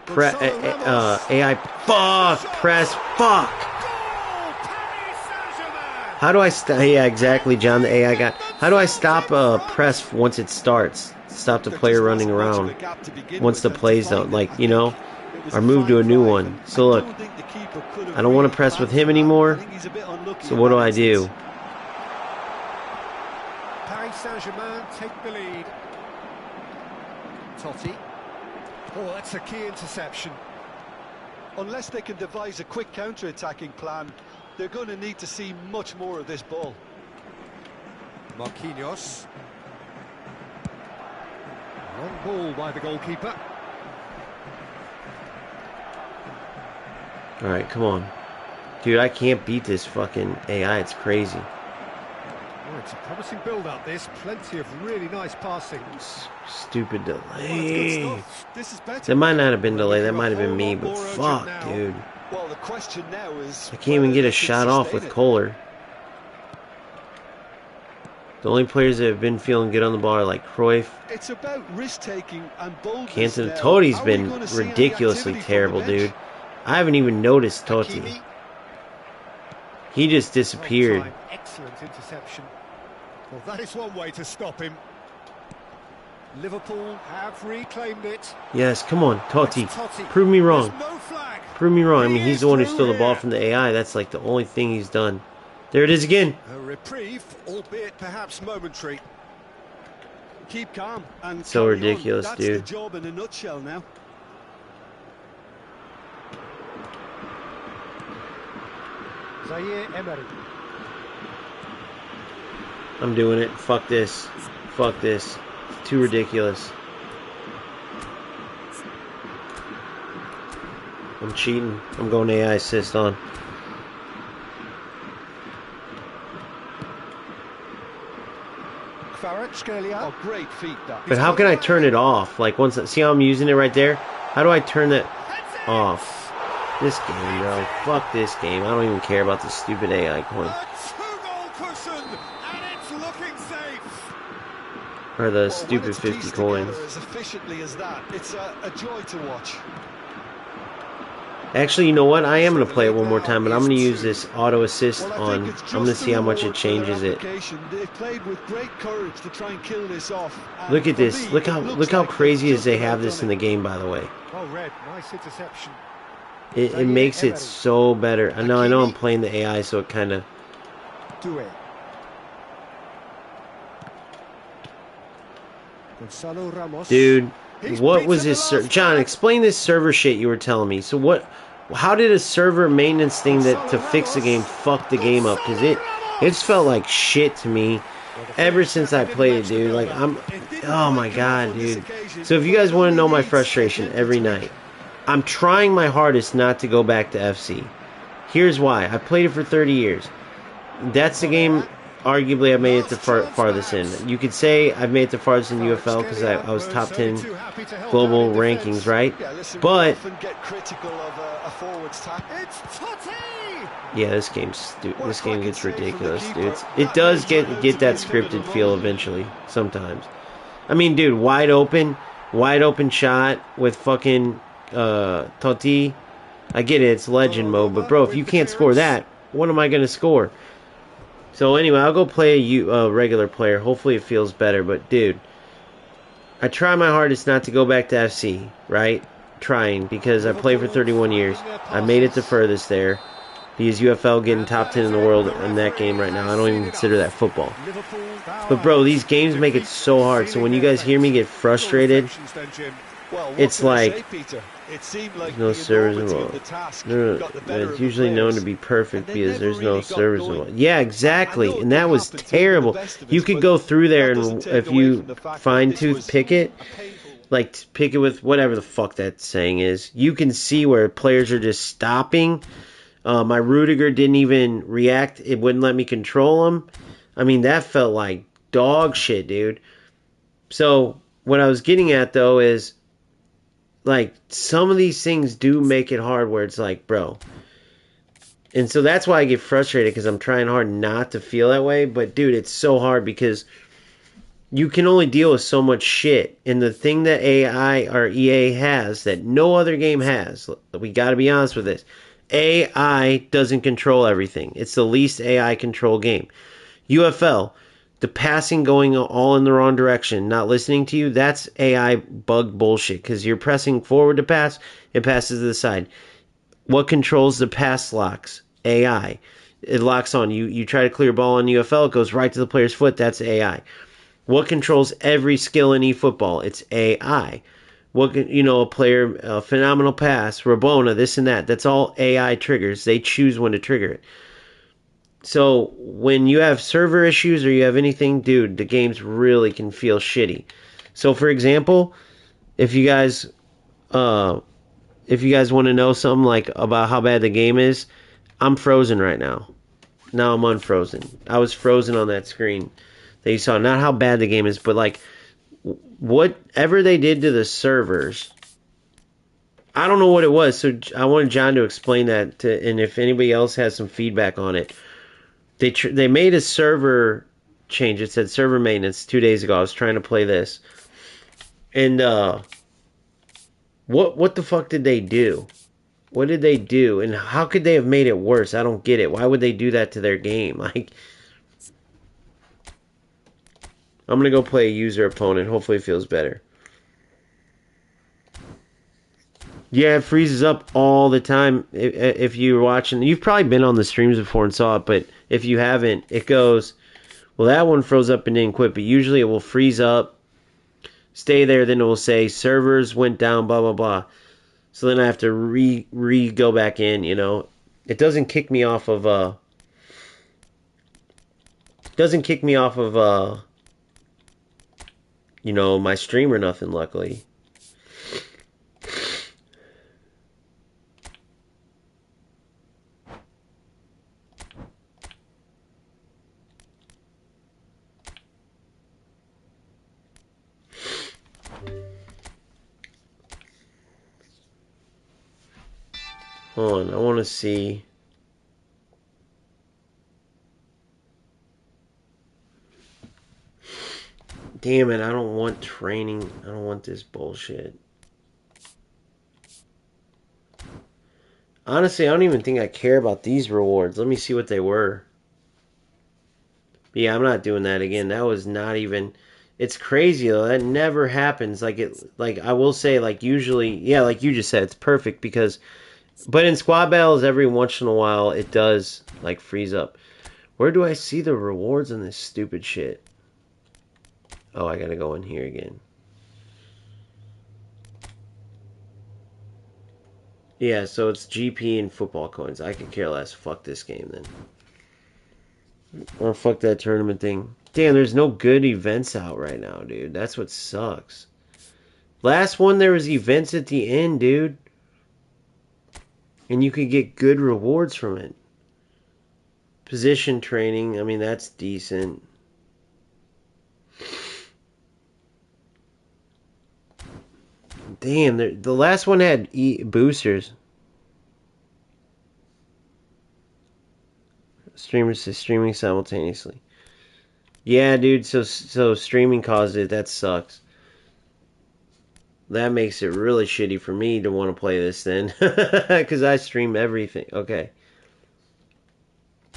pre Gonzalo Ramos. AI? Fuck, press, fuck. Goal! Paris Saint-Germain. How do I stop? Yeah, exactly, John. The AI guy. How do I stop press once it starts? Stop the There player just running wasn't much of around a gap to begin once with, the and to plays find don't, it, like, I you think know, it was or a move to fine a new drive, one. and I So look, don't think the keeper could have I don't want really to press with planned for him that. I anymore. think he's a bit unlucky So in what that do I instance. do? Paris Saint-Germain take the lead. Totti. Oh, that's a key interception. Unless they can devise a quick counter-attacking plan, they're going to need to see much more of this ball. Marquinhos. Long ball by the goalkeeper. All right, come on, dude. I can't beat this fucking AI. It's crazy. Oh, it's a promising build-up, this. Plenty of really nice passing. Stupid Well, it's good delay. stuff. This is better. That might not have been They're delay. That looking might a have been whole me. lot But more urgent fuck, now. dude. Well, the question now is I can't even whether get they a can shot off sustain with it. Kohler. The only players that have been feeling good on the ball are like Cruyff. It's about risk-taking and boldness Canton. now. Totti's Are we been going to see any ridiculously activity from the terrible, bench? dude. I haven't even noticed Totti. Hakimi. He just Well disappeared. timed. Excellent interception. Well, that is one way to stop him. Liverpool have reclaimed it. Yes, come on, Totti. It's Totti. Prove me wrong. There's no flag. Prove me wrong. I mean, He he's is the one who through stole the ball here. from the AI. That's like the only thing he's done. There it is again. A reprieve, albeit perhaps momentary. Keep calm and So carry ridiculous, on. That's dude. the job in a nutshell now. Zaire Emery. I'm doing it. Fuck this. Fuck this. It's too ridiculous. I'm cheating. I'm going AI assist on. Kvaratskhelia. Oh, great feat that. But how can I turn it off? Like, once, see how I'm using it right there? How do I turn that off? This game, bro. Fuck this game. I don't even care about the stupid AI coin. A two-goal cushion, and it's looking safe. Or the Well, when stupid it's 50 pieced coins. together as efficiently as that, it's a joy to watch. Actually, you know what? I am going to play it one more time, but I'm going to use this auto assist Well, I on. think it's I'm going to just see the how much it reward for their changes it. application. They've played with great courage to try and kill this off. And Look at for this. me, Look it how looks how like crazy they've is they just have about this done in the it. game, by the way. Well read, nice interception. It makes it so better. I know I'm playing the AI, so it kind of. Doué. Gonzalo Ramos. Dude, He's what was beaten this? the last John, flag. explain this server shit you were telling me. So what? How did a server maintenance thing that to fix the game fuck the game up? Because it's felt like shit to me ever since I played it, dude. Like oh my god, dude. So if you guys want to know my frustration every night, I'm trying my hardest not to go back to FC. Here's why. I played it for 30 years. That's the game. Arguably, I made it the farthest in. You could say I've made it the farthest in UFL because I was top 10 global rankings, right? Yeah, listen, we But often get critical of a forward's tackle. It's Totti! yeah, this game's stupid. This game gets ridiculous, dude. It That does may turn out get to that be a pivotal scripted feel moment. eventually. Sometimes. I mean, dude, wide open shot with fucking Totti. I get it, it's legend mode, but bro, if you can't score that, what am I gonna score? So anyway, I'll go play a regular player. Hopefully it feels better. But dude, I try my hardest not to go back to FC, right? Trying, because I played for 31 years. I made it the furthest there. Because UFL getting top 10 in the world in that game right now. I don't even consider that football. But bro, these games make it so hard. So when you guys hear me get frustrated, Well, what it's can I like say, Peter? It seemed like no the servers enormity of involved. the task No, got the better it's of usually the known players. to be perfect And they because never there's no really got servers going. involved. Yeah, I exactly. know And it that didn't was happen to even the terrible. best of You us, could but go through there that doesn't and take if away you from the fact that fine this tooth was pick it, a painful one. like pick it with whatever the fuck that saying is, you can see where players are just stopping. My Rudiger didn't even react. It wouldn't let me control him. I mean, that felt like dog shit, dude. So what I was getting at though is like some of these things do make it hard where it's like, bro. And so that's why I get frustrated because I'm trying hard not to feel that way. But dude, it's so hard because you can only deal with so much shit. And the thing that AI or EA has that no other game has, we got to be honest with this. AI doesn't control everything. It's the least AI control game. UFL, the passing going all in the wrong direction, not listening to you, that's AI bug bullshit because you're pressing forward to pass, it passes to the side. What controls the pass locks? AI. It locks on. You try to clear a ball on UFL, it goes right to the player's foot, that's AI. What controls every skill in eFootball? It's AI. What a player, a phenomenal pass, Rabona, this and that. That's all AI triggers. They choose when to trigger it. So when you have server issues or you have anything, dude, the games really can feel shitty. So for example, if you guys uh if you guys want to know something like about how bad the game is, I'm frozen right now. Now I'm unfrozen. I was frozen on that screen that you saw. Not how bad the game is, but like whatever they did to the servers. I don't know what it was, so I wanted John to explain that and if anybody else has some feedback on it. They made a server change. It said server maintenance 2 days ago. I was trying to play this, and what the fuck did they do? What did they do, and how could they have made it worse? I don't get it. Why would they do that to their game? Like, I'm gonna go play a user opponent. Hopefully, it feels better. Yeah, it freezes up all the time. If you're watching, you've probably been on the streams before and saw it, but if you haven't, it goes. Well, that one froze up and didn't quit, but usually it will freeze up, stay there, then it will say servers went down, blah blah blah. So then I have to re go back in. It doesn't kick me off of doesn't kick me off of my stream or nothing. Luckily. Hold on, I want to see. Damn it, I don't want training. I don't want this bullshit. Honestly, I don't even think I care about these rewards. Let me see what they were. Yeah, I'm not doing that again. That was not even. It's crazy though. That never happens. Like I will say, like usually, yeah, like you just said, it's perfect because. But in squad battles, every once in a while, it does like freeze up. Where do I see the rewards on this stupid shit? Oh, I gotta go in here again. Yeah, so it's GP and football coins. I could care less. Fuck this game then. Or fuck that tournament thing. Damn, there's no good events out right now, dude. That's what sucks. Last one, there was events at the end, dude. And you could get good rewards from it. Position training, I mean, that's decent. Damn, the last one had boosters. Streamers streaming simultaneously. Yeah, dude. So streaming caused it. That sucks. That makes it really shitty for me to want to play this then, because I stream everything. Okay.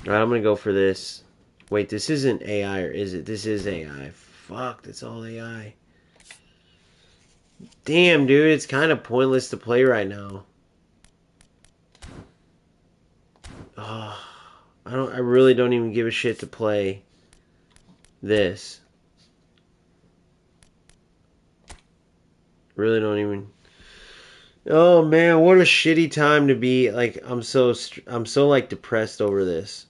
All right, I'm gonna go for this. Wait, this isn't AI, or is it? This is AI. Fuck, that's all AI. Damn, dude, it's kind of pointless to play right now. Oh, I really don't even give a shit to play this. Really don't even. Oh man, what a shitty time to be. Like I'm so like depressed over this.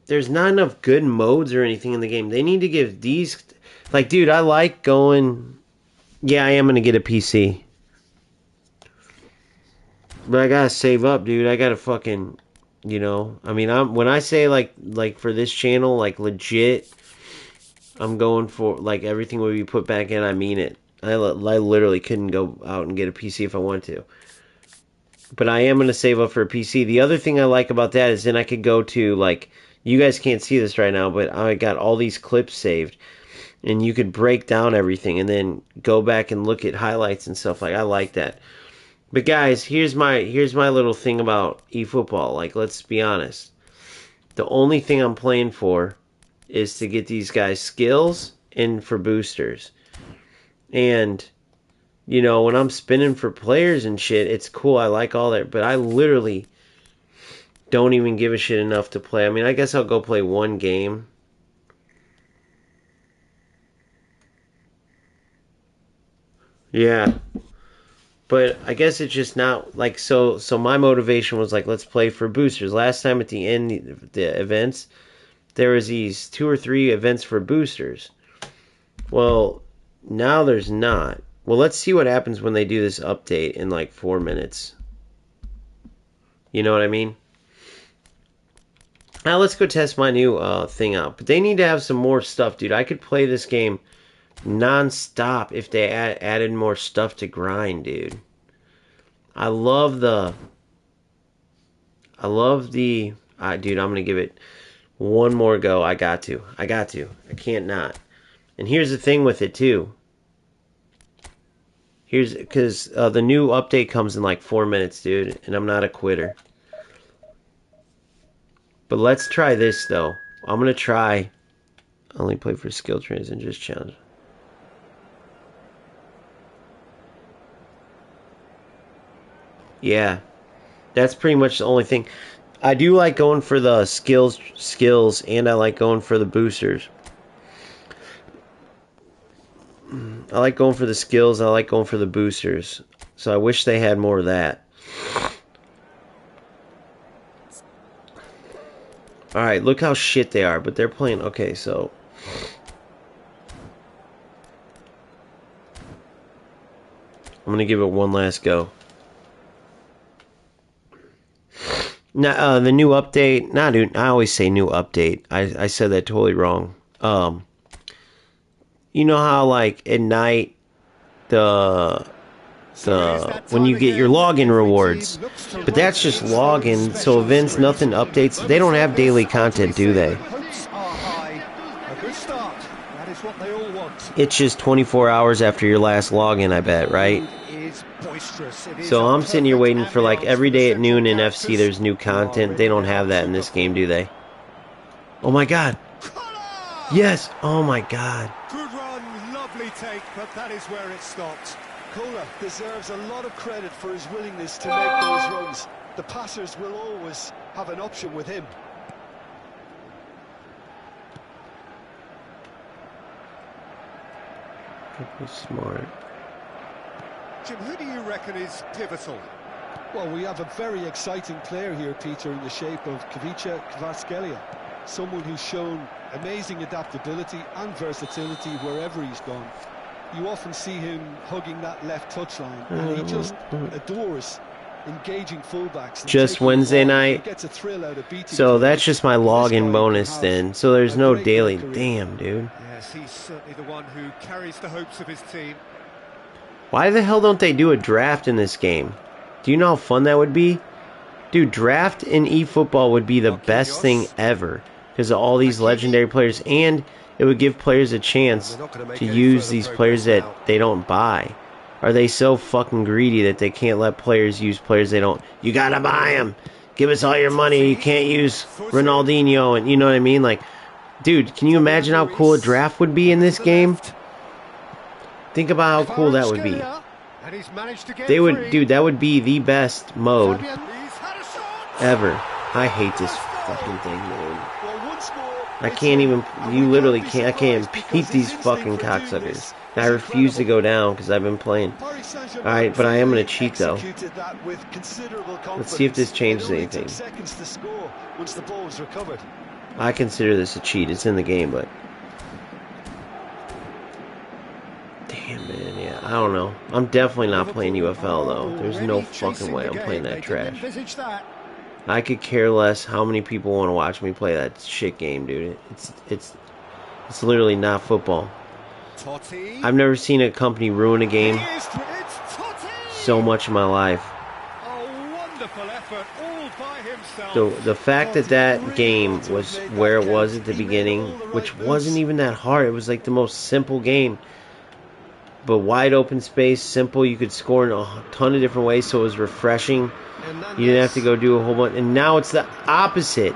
There's not enough good modes or anything in the game. They need to give these like dude, I like going. Yeah, I am going to get a PC. But I got to save up, dude. I got to fucking I mean, when I say like for this channel like legit I'm going for like everything will be put back in. I mean it. I literally couldn't go out and get a PC if I wanted to. But I am going to save up for a PC. The other thing I like about that is then I could go to like You guys can't see this right now, but I got all these clips saved, and you could break down everything and then go back and look at highlights and stuff. Like, I like that. But guys, here's my little thing about eFootball. Like, let's be honest. The only thing I'm playing for is to get these guys skills and for boosters. And you know, when I'm spinning for players and shit, it's cool. I like all that, but I literally don't even give a shit enough to play. I mean, I guess I'll go play one game. Yeah. But I guess it's just not like so my motivation was like, let's play for boosters. Last time at the end the events, there was these 2 or 3 events for boosters. Well, now there's not. Well, let's see what happens when they do this update in like 4 minutes. You know what I mean? Now let's go test my new thing out. But they need to have some more stuff, dude. I could play this game non-stop if they added more stuff to grind, dude. I love the... dude, I'm going to give it one more go. I got to. I can't not. And here's the thing with it, too. Because the new update comes in like 4 minutes, dude. And I'm not a quitter. But let's try this, though. I'm going to try... Only play for skill trains and just challenge. Yeah. That's pretty much the only thing. I do like going for the skills, and I like going for the boosters. I like going for the skills, I like going for the boosters. So I wish they had more of that. Alright, look how shit they are, but they're playing... Okay, so... I'm gonna give it one last go. Now, the new update... Nah, dude, I always say new update. I said that totally wrong. You know how, like, at night, when you get your login rewards, but that's just login, so events, nothing updates. They don't have daily content, do they? It's just 24 hours after your last login, I bet, right? So I'm sitting here waiting for like every day at noon in FC there's new content. They don't have that in this game, do they? Oh my god. Yes. Oh my god. Good run, lovely take, but that is where it stopped. Kola deserves a lot of credit for his willingness to make those runs. The passers will always have an option with him. Could be smart. Jim, who do you reckon is pivotal? Well, we have a very exciting player here, Peter, in the shape of Kavica Kvaratskhelia. Someone who's shown amazing adaptability and versatility wherever he's gone. You often see him hugging that left touchline, and he just adores engaging fullbacks. Just Wednesday night. Gets a thrill out of beating So that's just my login bonus then. So there's no daily. Damn, dude. Yes, he's certainly the one who carries the hopes of his team. Why the hell don't they do a draft in this game? Do you know how fun that would be? Dude, draft in eFootball would be the best thing ever. Because of all these legendary players. And it would give players a chance to use these players that they don't buy. Are they so fucking greedy that they can't let players use players they don't... You gotta buy them! Give us all your money, you can't use Ronaldinho, and you know what I mean? Like, dude, can you imagine how cool a draft would be in this game? Think about how cool that would be. They would... Dude, that would be the best mode ever. I hate this fucking thing, man. I can't even... You literally can't... I can't beat these fucking cocksuckers. I refuse to go down because I've been playing. Alright, but I am going to cheat though. Let's see if this changes anything. I consider this a cheat. It's in the game, but... Damn, man, yeah. I don't know. I'm definitely not playing UFL though. There's no fucking way I'm playing that trash. I could care less how many people want to watch me play that shit game, dude. It's literally not football. I've never seen a company ruin a game so much in my life. A wonderful effort, all by The fact that that game was where it was at the beginning, which wasn't even that hard. It was like the most simple game. But wide open space, simple. You could score in a ton of different ways, so it was refreshing. You didn't have to go do a whole bunch. And now it's the opposite.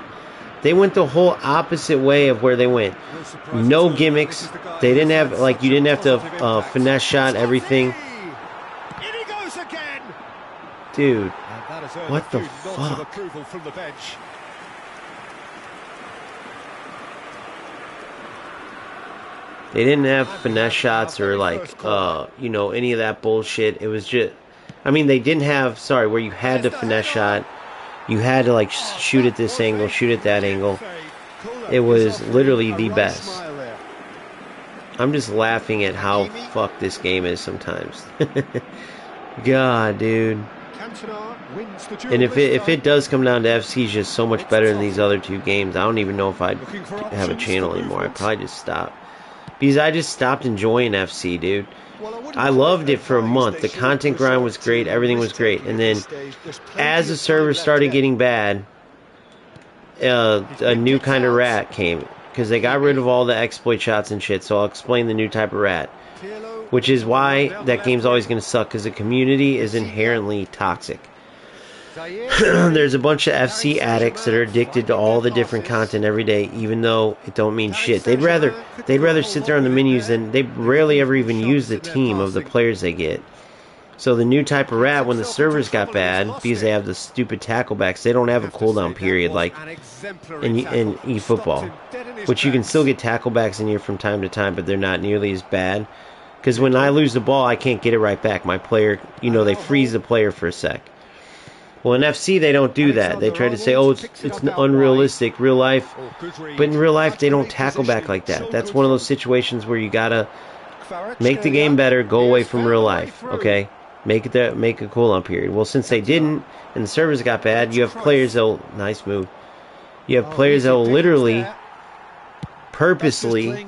They went the whole opposite way of where they went. No gimmicks. They didn't have, like, you didn't have to finesse shot everything. Dude, what the fuck? They didn't have finesse shots or, like, you know, any of that bullshit. It was just, I mean, they didn't have, sorry, where you had to finesse shot. You had to, like, shoot at this angle, shoot at that angle. It was literally the best. I'm just laughing at how fucked this game is sometimes. God, dude. And if it does come down to FC's just so much better than these other two games, I don't even know if I'd have a channel anymore. I'd probably just stop. Because I just stopped enjoying FC, dude. I loved it for a month. The content grind was great. Everything was great. And then as the servers started getting bad, a new kind of rat came. Because they got rid of all the exploit shots and shit. So I'll explain the new type of rat. Which is why that game's always going to suck. Because the community is inherently toxic. There's a bunch of FC addicts that are addicted to all the different content every day, even though it don't mean shit. They'd rather sit there on the menus than they rarely ever even use the team of the players they get. So the new type of rat, when the servers got bad, because they have the stupid tacklebacks, they don't have a cooldown period like in eFOOTBALL, which you can still get tacklebacks in here from time to time, but they're not nearly as bad. Because when I lose the ball, I can't get it right back. My player, you know, they freeze the player for a sec. Well, in FC, they don't do that. They try to say, oh, it's unrealistic, real life. But in real life, they don't tackle back like that. That's one of those situations where you got to make the game better, go away from real life, okay? Make a cooldown period. Well, since they didn't, and the servers got bad, you have players that will, nice move. You have players that will literally, purposely,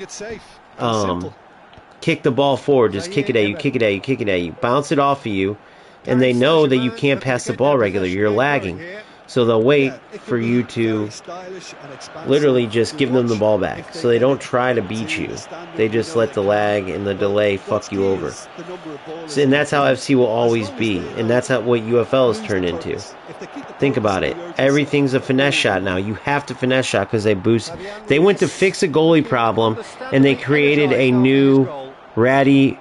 kick the ball forward. Just kick it at you, kick it at you, kick it at you. Bounce it off of you. And they know that you can't pass the ball regularly. You're lagging. So they'll wait for you to literally just give them the ball back. So they don't try to beat you. They just let the lag and the delay fuck you over. So, and that's how FC will always be. And that's what UFL has turned into. Think about it. Everything's a finesse shot now. You have to finesse shot because they boost. They went to fix a goalie problem and they created a new ratty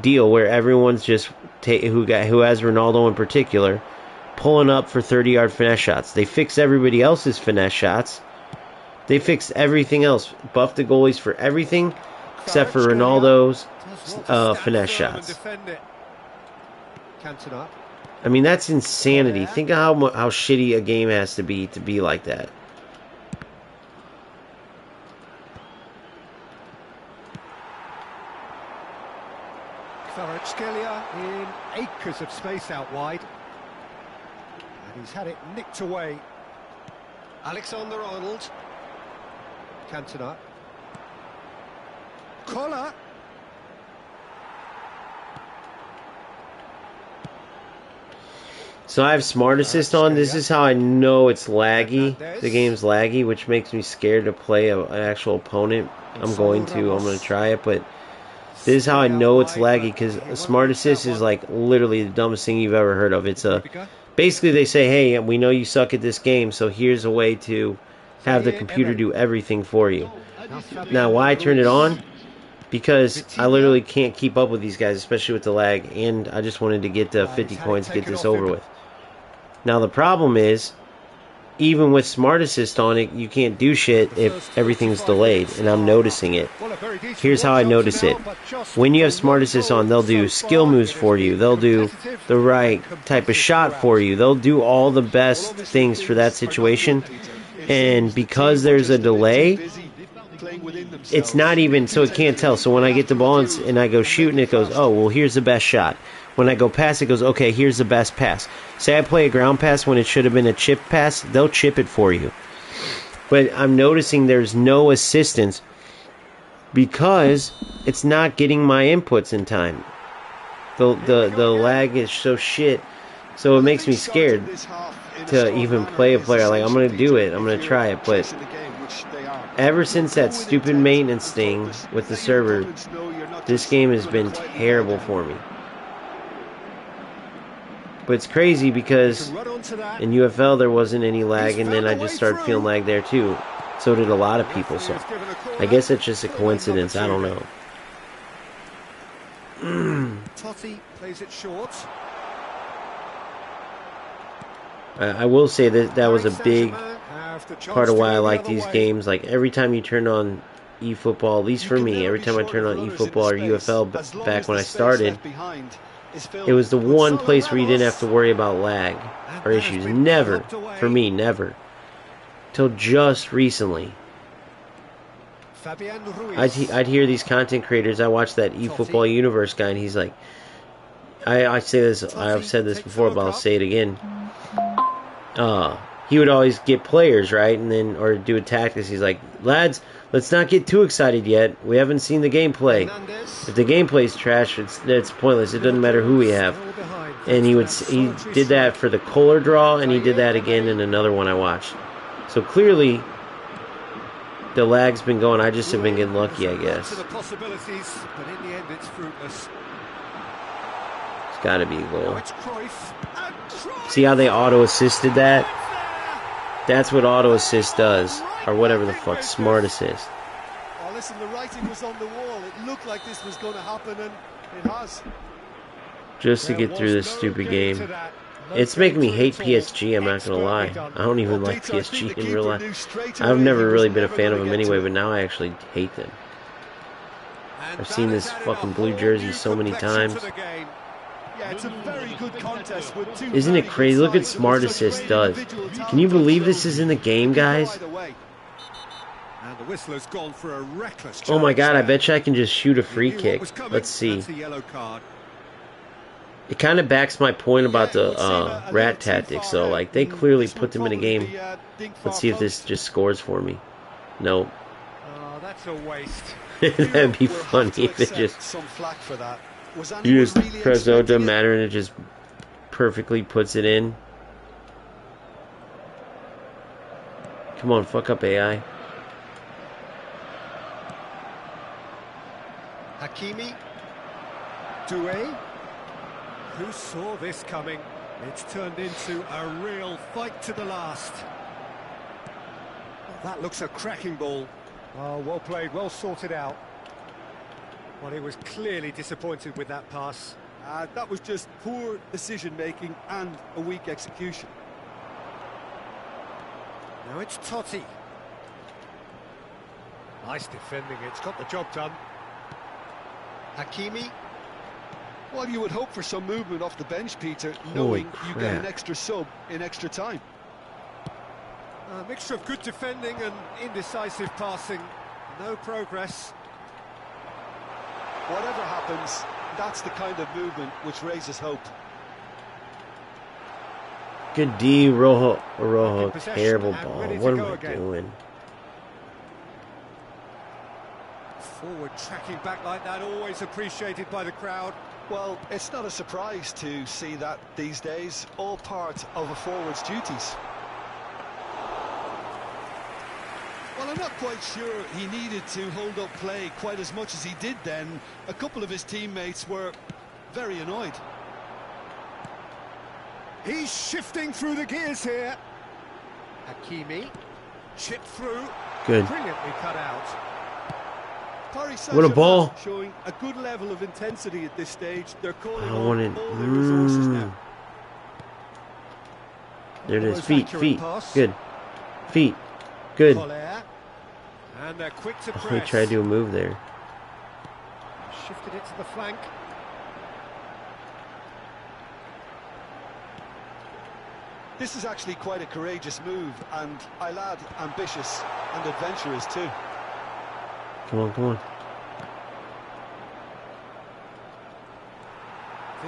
deal where everyone's just who has Ronaldo in particular pulling up for 30-yard finesse shots. They fixed everybody else's finesse shots. They fixed everything else. Buffed the goalies for everything except for Ronaldo's finesse shots. I mean, that's insanity. Think of how shitty a game has to be like that. Kvaratskhelia in acres of space out wide. And he's had it nicked away. Alexander-Arnold. Cantona. Collar. So I have Smart Assist on. This is how I know it's laggy. The game's laggy, which makes me scared to play an actual opponent. I'm going to try it, but this is how I know it's laggy, because Smart Assist is like literally the dumbest thing you've ever heard of. It's basically they say, hey, we know you suck at this game, so here's a way to have the computer do everything for you. Now, why I turned it on? Because I literally can't keep up with these guys, especially with the lag, and I just wanted to get the 50 coins to get this over with. Now, the problem is, even with Smart Assist on it, you can't do shit if everything's delayed, and I'm noticing it. Here's how I notice it. When you have Smart Assist on, they'll do skill moves for you. They'll do the right type of shot for you. They'll do all the best things for that situation. And because there's a delay, it's not even, so it can't tell. So when I get the ball and I go shoot and it goes, oh, well, here's the best shot. When I go pass, it goes, okay, here's the best pass. Say I play a ground pass when it should have been a chip pass, they'll chip it for you. But I'm noticing there's no assistance because it's not getting my inputs in time. The lag is so shit, so it makes me scared. in a to strong even manner play a is player. Like, I'm essential, going to do Peter, it. I'm if going to you're try it. But chasing the game, which they are. ever since Go that with stupid intent maintenance and thing purpose. with the Let your server, opponents know you're not this just game has gonna been quietly terrible barge in. for me. But it's crazy because Run onto that. in UFL there wasn't any lag, He's and then found I a just way started feeling through. lag there too. So did a lot of The people. referee So has given a I corner. guess it's just a Put him on number coincidence. I 2 don't then. know. Totti plays it short. I will say that that was a Paris big Saint-Germain have the part chance of to why I go the like other these way. games. Like every time you turn on eFootball, at least You for can me, never every be time I short turn of on runners in the eFootball or space, UFL as long back as when the I space started, left behind is it filled. was the Good one solid place where you didn't have Ramos. to worry about lag And or that has issues. been Never. plucked away. For me, never. Till just recently. Fabian I'd Ruiz. hear these content creators. I watched that eFootball Universe guy, and he's like, I say this, I've Totti said this takes a before, look but I'll up. say it again. He would always get players, right? And then, or do a tactics. He's like, lads, let's not get too excited yet. We haven't seen the gameplay. Hernandez. If the gameplay's trash, it's pointless. It doesn't matter who we have. Still behind, And thanks to that he solitary did that strike. for the Kohler draw, and he did that Zaire again in Emery. another one I watched. So clearly, the lag's been going. I just have been getting lucky, I There's a lot guess. to the possibilities, but in the end it's fruitless. It's got to be a Now goal. it's Cruyff. And Cruyff See how they auto-assisted that? right That's what auto-assist does. there. Or whatever the Right fuck, back smart in assist. Oh, listen, the writing was on the wall. It looked like this was going to happen, and it has. Just to There get through was this no stupid getting to game. that. No It's making me getting hate to it at all. PSG, I'm not going to lie. Expertly done. I don't even Well, like Peter, I think PSG the in real keeper life. knew straight I've away never he really was been a never fan gonna of them get to anyway, it. but now I actually hate them. And I've that seen has this added a fucking blue whole jersey new so many complexion times. to the game. Yeah, it's a very good contest with two Isn't very it good crazy? Look at sides smart with such assist great does. individual Can you talent on believe show. this is in the It game, could go guys? either way. And the whistler's gone for a reckless Oh my challenge god, I there. bet you I can just shoot a He free knew what kick. was coming. Let's see. That's a yellow card. It kind of backs my point about Yeah, it the would seem a little rat too tactics, far though. out. Like, they clearly This put would them in a probably game. be, think Let's far see if this post. just scores for me. Nope. Oh, that's a waste. That'd be We'll funny have to if it accept just... some flack for that. Was You anyone just really press O, expecting doesn't it? matter, and it just perfectly puts it in. Come on, fuck up AI. Hakimi. Doué. Who saw this coming? It's turned into a real fight to the last. Well, that looks a cracking ball. Oh, well played, well sorted out. Well, he was clearly disappointed with that pass. That was just poor decision-making and a weak execution. Now it's Totti. Nice defending, it's got the job done. Hakimi. Well, you would hope for some movement off the bench, Peter, knowing you get an crap. extra sub in extra time. A mixture of good defending and indecisive passing. No progress. Whatever happens, that's the kind of movement which raises hope. Good D, Rojo. In possession Terrible and ball. ready to What am go I again. doing? Forward tracking back like that, always appreciated by the crowd. Well, it's not a surprise to see that these days, all part of a forward's duties. Well, I'm not quite sure he needed to hold up play quite as much as he did then. A couple of his teammates were very annoyed. He's shifting through the gears here. Hakimi. Chip through. Good. Brilliantly cut out. Paris What a ball. Saint-Germain showing a good level of intensity at this stage. They're calling I on want it. all their resources now. There it is. Almost Feet, accurate feet. pass. Good. Feet. Good. Collier. And they're quick to He press. tried to do a move there. Shifted it to the flank. This is actually quite a courageous move, and I'll add ambitious and adventurous too. Come on, come on.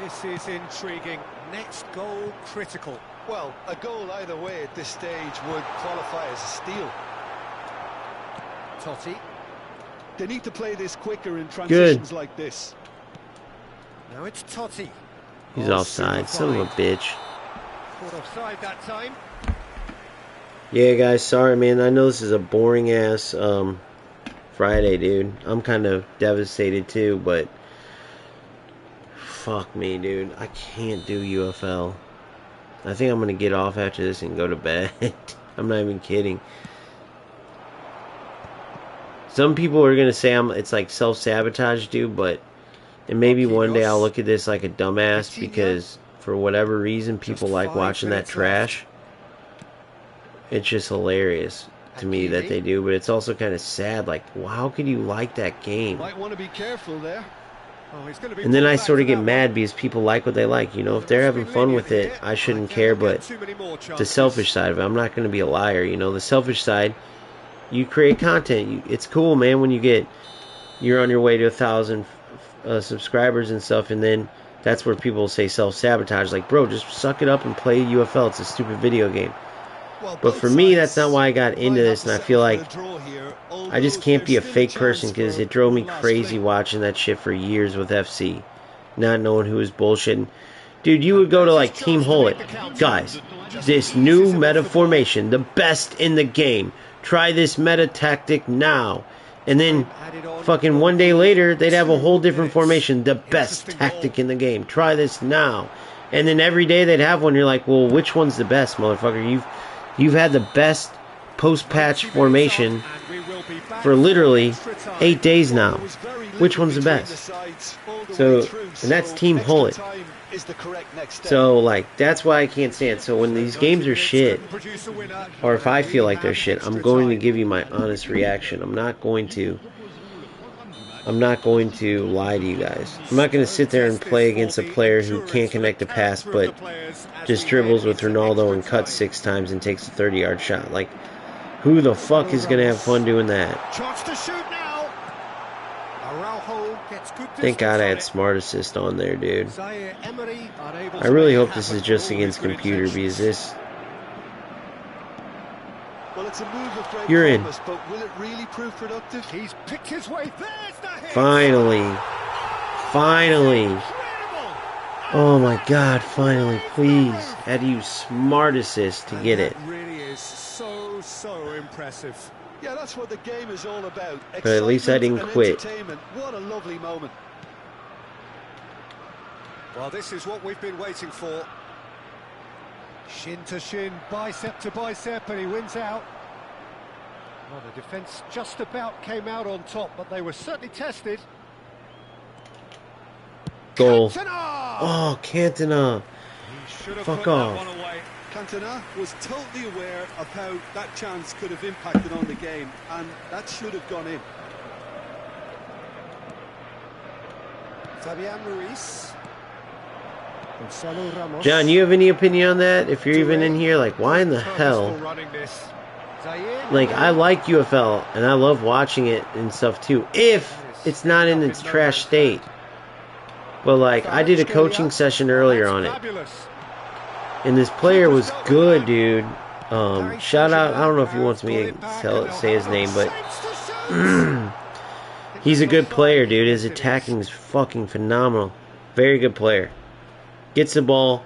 This is intriguing. Next goal critical. Well, a goal either way at this stage would qualify as a steal. Totti. They need to play this quicker in transitions like this. Now it's Totti. He's Oh, offside. super Son of a find. bitch. Caught offside that time. Yeah, guys, sorry, man. I know this is a boring ass Friday, dude. I'm kind of devastated too, but fuck me, dude. I can't do UFL. I think I'm gonna get off after this and go to bed. I'm not even kidding. Some people are gonna say it's like self-sabotage, dude, but and maybe one day I'll look at this like a dumbass because for whatever reason people like watching that trash. It's just hilarious to me that they do, but it's also kind of sad. Like, well, how could you like that game? Might want to be careful there. And then I sort of get mad because people like what they like. You know, if they're having fun with it, I shouldn't care. But the selfish side of it, I'm not going to be a liar. You know, the selfish side, you create content. It's cool, man, when you're on your way to 1,000 subscribers and stuff, and then that's where people say self-sabotage. Like, bro, just suck it up and play UFL. It's a stupid video game. But for me, that's not why I got into this, and I feel like I just can't be a fake person because it drove me crazy watching that shit for years with FC, not knowing who was bullshitting. Dude, you would go to like Team Hullet. Guys, this new meta formation, the best in the game. Try this meta tactic now. And then fucking one day later, they'd have a whole different formation, the best tactic in the game. Try this now. And then every day they'd have one. You're like, well, which one's the best, motherfucker? You've had the best post-patch formation for literally 8 days now. Which one's the best? So, and that's Team Hullet. So, like, that's why I can't stand it. So when these games are shit, or if I feel like they're shit, I'm going to give you my honest reaction. I'm not going to lie to you guys. I'm not going to sit there and play against a player who can't connect a pass but just dribbles with Ronaldo and cuts 6 times and takes a 30-yard shot. Like, who the fuck is going to have fun doing that? Chance to shoot now. Araujo gets good. Thank God I had Smart Assist on there, dude. I really hope this is just against computer because this... Well, it's a move of great You're in. promise, but will it really prove productive? He's picked his way. There's the hit. Finally. Oh my God, finally, please. Had to use Smart Assist to get it. That really is so impressive. Yeah, that's what the game is all about. But at least I didn't quit. What a lovely moment. Well, this is what we've been waiting for. Shin to shin, bicep to bicep, and he wins out. Well, the defence just about came out on top, but they were certainly tested. Goal. Cantona! Oh, Cantona. Fuck off. Cantona was totally aware of how that chance could have impacted on the game, and that should have gone in. Fabian Ruiz. Gonzalo Ramos. John, you have any opinion on that? If you're even in here, like, why in the hell? Like, I like UFL, and I love watching it and stuff too, if it's not in its trash state. But, like, I did a coaching session earlier on it. And this player was good, dude. Shout out, I don't know if he wants me to say his name, but he's a good player, dude. His attacking is fucking phenomenal. Very good player. Gets the ball.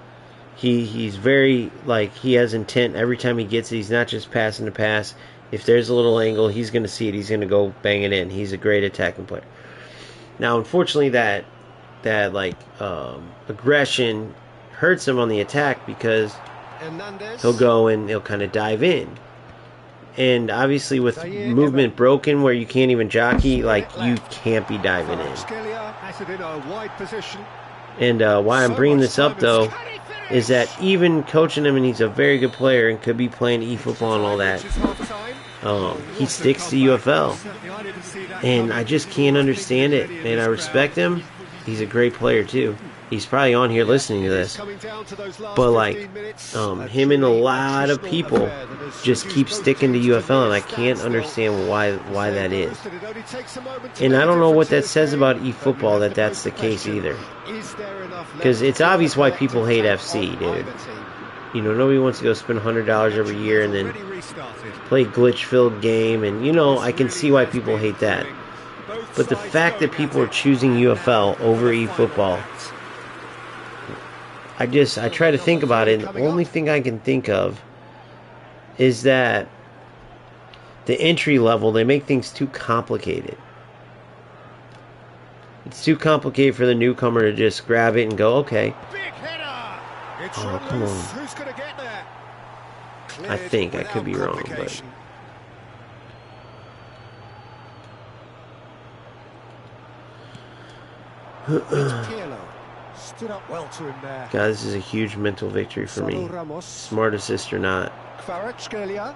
He's very, like, he has intent every time he gets it. He's not just passing the pass. If there's a little angle, he's going to see it. He's going to go bang it in. He's a great attacking player. Now, unfortunately, that aggression hurts him on the attack because he'll go and he'll kind of dive in. And obviously with movement broken where you can't even jockey, like, you can't be diving in. And why I'm bringing this up, though, is that even coaching him, and he's a very good player and could be playing eFootball and all that, he sticks to UFL. And I just can't understand it. And I respect him. He's a great player, too. He's probably on here listening to this. But, like, him and a lot of people just keep sticking to UFL, and I can't understand why that is. And I don't know what that says about eFootball that that's the case either. Because it's obvious why people hate FC, dude. You know, nobody wants to go spend $100 every year and then play glitch-filled game. And, you know, I can see why people hate that. But the fact that people are choosing UFL over eFootball, I try to think about it, and the only thing I can think of is that the entry level, they make things too complicated. It's too complicated for the newcomer to just grab it and go, okay. Big header. It's Oh, run come loose. on. Who's going to get there? I Cleared think I could without be wrong, but complication. It's Pirlo. Stood up well to him there. God, this is a huge mental victory for me. Solo Ramos. Smart assist or not. Kvaratskhelia.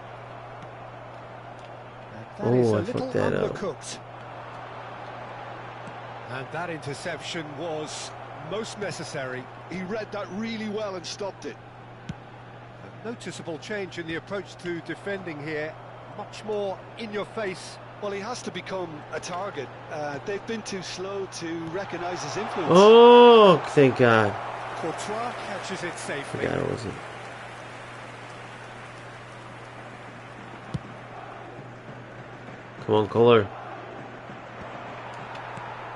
And that Oh, is a I little fucked that up. undercooked. And that interception was most necessary. He read that really well and stopped it. A noticeable change in the approach to defending here. Much more in your face. Well, he has to become a target. They've been too slow to recognise his influence. Oh, thank God. Courtois catches it safely. God, it wasn't. Come on, Kohler.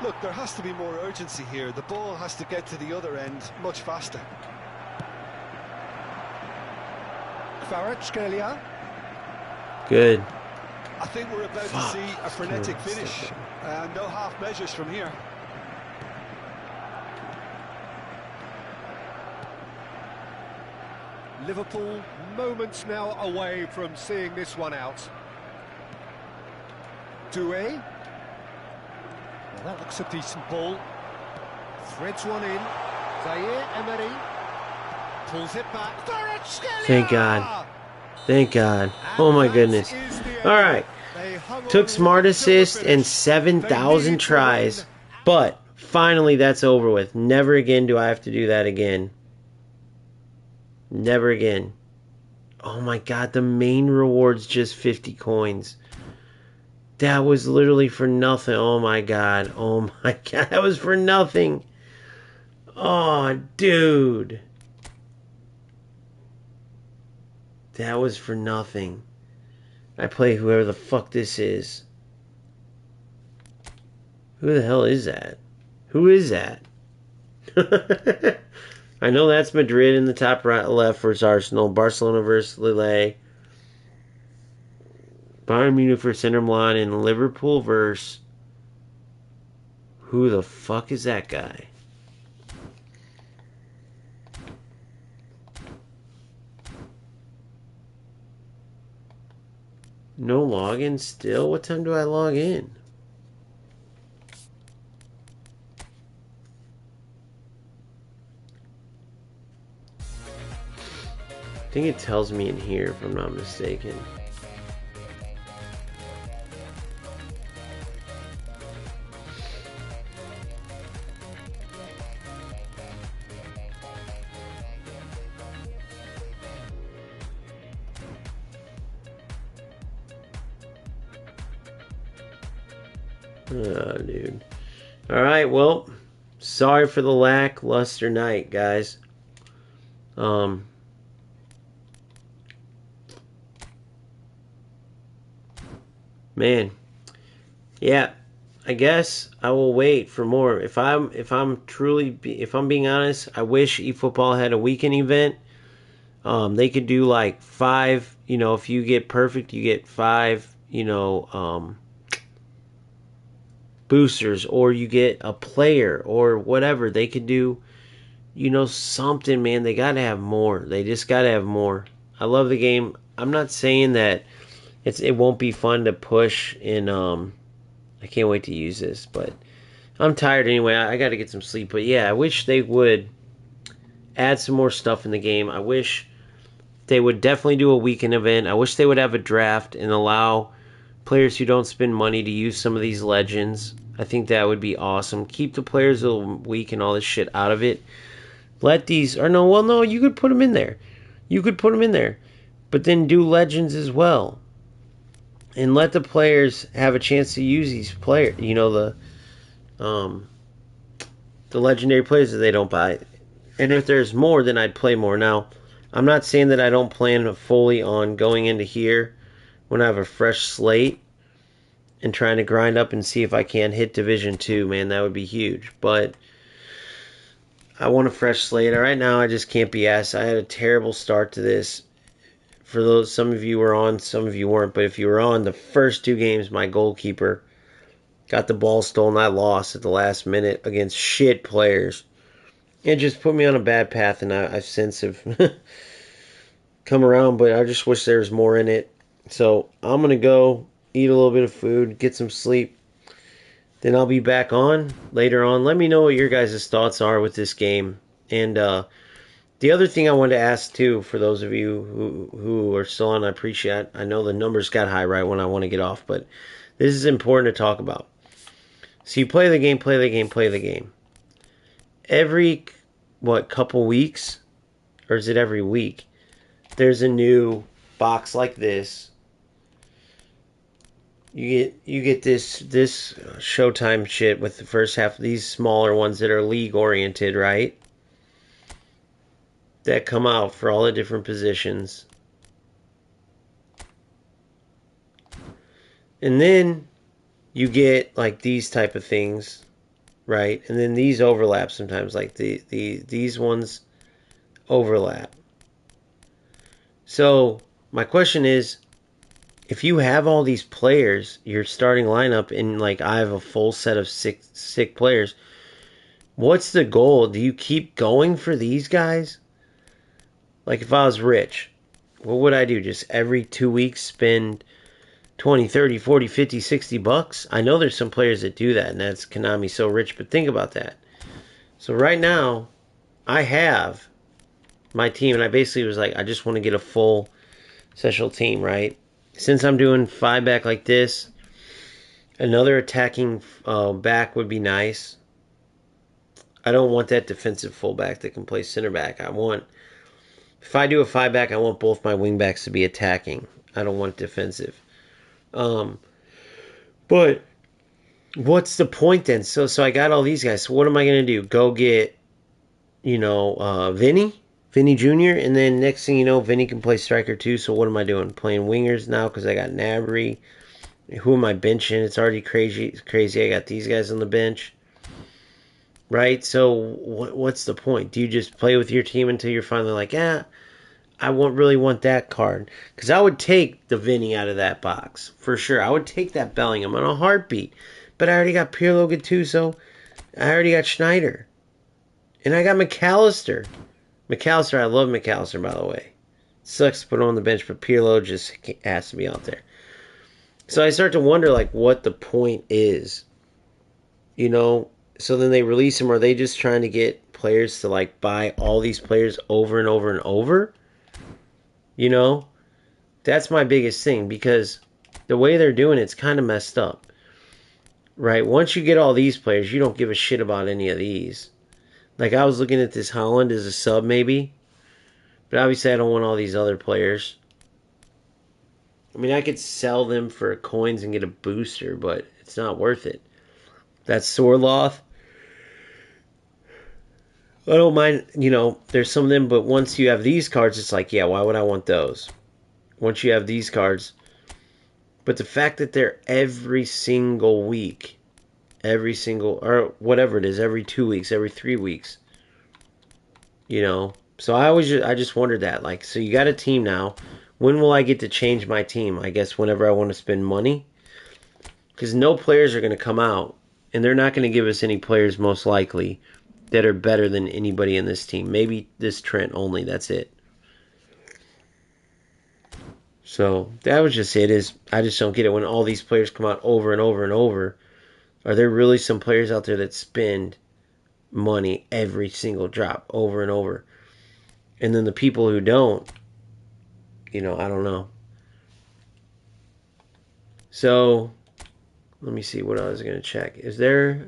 Look, there has to be more urgency here. The ball has to get to the other end much faster. Kvaratskhelia. Good. I think we're about to see a frenetic finish. No half measures from here. Liverpool moments now away from seeing this one out. Doué. Well, that looks a decent ball. Threads one in. Zaire Emery. Pulls it back. Kvaratskhelia! Thank God. Thank God. Oh my goodness. All right. Took smart assist and 7,000 tries, but finally that's over with. Never again do I have to do that again. Never again. Oh my God, the main reward's just 50 coins. That was literally for nothing. Oh my God. Oh my God, that was for nothing. Oh, dude. That was for nothing. I play whoever the fuck this is. Who the hell is that? Who is that? I know that's Madrid in the top right, left versus Arsenal. Barcelona versus Lille. Bayern Munich versus Inter Milan. And Liverpool versus... Who the fuck is that guy? No login still? What time do I log in? I think it tells me in here if I'm not mistaken. Oh, dude. Alright, well, sorry for the lackluster night, guys. Man. Yeah, I guess I will wait for more. If I'm being honest, I wish eFootball had a weekend event. They could do like 5, if you get perfect, you get 5, boosters, or you get a player or whatever. They could do, something, man. They got to have more. They just got to have more. I love the game. I'm not saying that it won't be fun to push in. I can't wait to use this, but I'm tired anyway. I got to get some sleep. But yeah, I wish they would add some more stuff in the game. I wish they would definitely do a weekend event. I wish they would have a draft and allow players who don't spend money to use some of these legends. I think that would be awesome. Keep the players of the week and all this shit out of it. Let these, or no, you could put them in there. You could put them in there. But then do legends as well. And let the players have a chance to use these players. The legendary players that they don't buy. And if there's more, then I'd play more. Now, I'm not saying that I don't plan fully on going into here when I have a fresh slate and trying to grind up and see if I can hit Division 2, man. That would be huge. But I want a fresh slate. Right now, I just can't be asked. I had a terrible start to this. For those, some of you were on, some of you weren't. But if you were on, the first two games, my goalkeeper got the ball stolen. I lost at the last minute against shit players. It just put me on a bad path, and I've since have come around. But I just wish there was more in it. So I'm gonna go eat a little bit of food, get some sleep. Then I'll be back on later on. Let me know what your guys' thoughts are with this game. And the other thing I wanted to ask too, for those of you who are still on, I appreciate. I know the numbers got high right when I want to get off, but this is important to talk about. So you play the game, play the game, play the game. Every couple weeks, or is it every week? There's a new box like this. You get this Showtime shit with the first half. These smaller ones that are league oriented, right? That come out for all the different positions. And then you get like these type of things, right? And then these overlap sometimes, like these ones overlap. So my question is, if you have all these players, your starting lineup, and like I have a full set of sick players, what's the goal? Do you keep going for these guys? Like if I was rich, what would I do? Just every 2 weeks spend 20, 30, 40, 50, 60 bucks? I know there's some players that do that, and that's Konami so rich, but think about that. So right now, I have my team, and I basically was like, I just want to get a full special team, right? Since I'm doing 5-back like this, another attacking back would be nice. I don't want that defensive fullback that can play center back. If I do a 5-back, I want both my wing backs to be attacking. I don't want defensive. Um, but what's the point then? So I got all these guys. So what am I gonna do? Go get Vinny Jr. And then next thing you know, Vinny can play striker too. So what am I doing? Playing wingers now because I got Nabry. Who am I benching? It's already crazy. I got these guys on the bench, right? So what's the point? Do you just play with your team until you're finally like, I won't really want that card? Because I would take the Vinny out of that box for sure. I would take that Bellingham on a heartbeat. But I already got Pirlo Gattuso. I already got Schneider. And I got McAllister. I love McAllister, by the way. Sucks to put him on the bench, but Pirlo just has to be out there. So I start to wonder, like, what the point is. So then they release him. Are they just trying to get players to, like, buy all these players over and over and over? That's my biggest thing, because the way they're doing it's kind of messed up. Right? Once you get all these players, you don't give a shit about any of these. Like, I was looking at this Holland as a sub, maybe. But obviously, I don't want all these other players. I mean, I could sell them for coins and get a booster, but it's not worth it. That's Sorloth. I don't mind, there's some of them, but once you have these cards, it's like, yeah, why would I want those? Once you have these cards. But the fact that they're every single week, or whatever it is, every 2 weeks, every 3 weeks, So I just wondered that, like, so you got a team now. When will I get to change my team? I guess whenever I want to spend money. Because no players are going to come out, and they're not going to give us any players, most likely, that are better than anybody in this team. Maybe this Trent only, that's it. So that was just it. I just don't get it when all these players come out over and over and over. Are there really some players out there that spend money every single drop over and over? And then the people who don't, I don't know. So let me see what I was going to check. Is there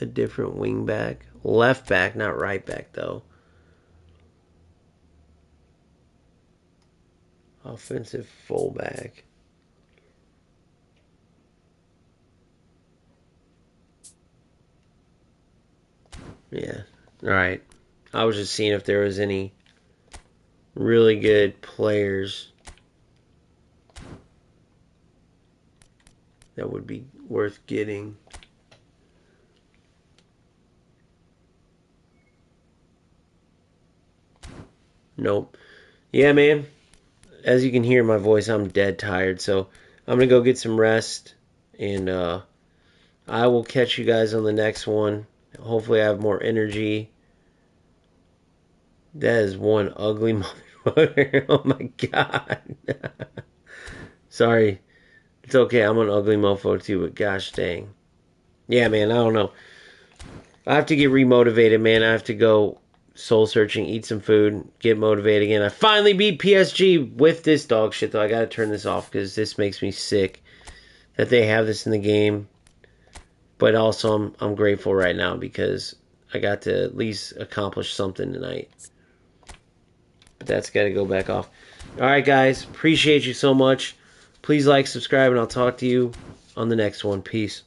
a different wing back? Left back, not right back, though. Offensive fullback. Yeah. All right. I was just seeing if there was any really good players that would be worth getting. Nope. Yeah, man. As you can hear in my voice, I'm dead tired. So I'm going to go get some rest. And I will catch you guys on the next one. Hopefully I have more energy. That is one ugly motherfucker. Oh my god. Sorry. It's okay. I'm an ugly mofo too, but gosh dang. Yeah, man, I don't know. I have to get remotivated, man. I have to go soul searching, eat some food, get motivated again. I finally beat PSG with this dog shit, though. I gotta turn this off because this makes me sick that they have this in the game. But also, I'm grateful right now because I got to at least accomplish something tonight. But that's got to go back off. All right, guys. Appreciate you so much. Please like, subscribe, and I'll talk to you on the next one. Peace.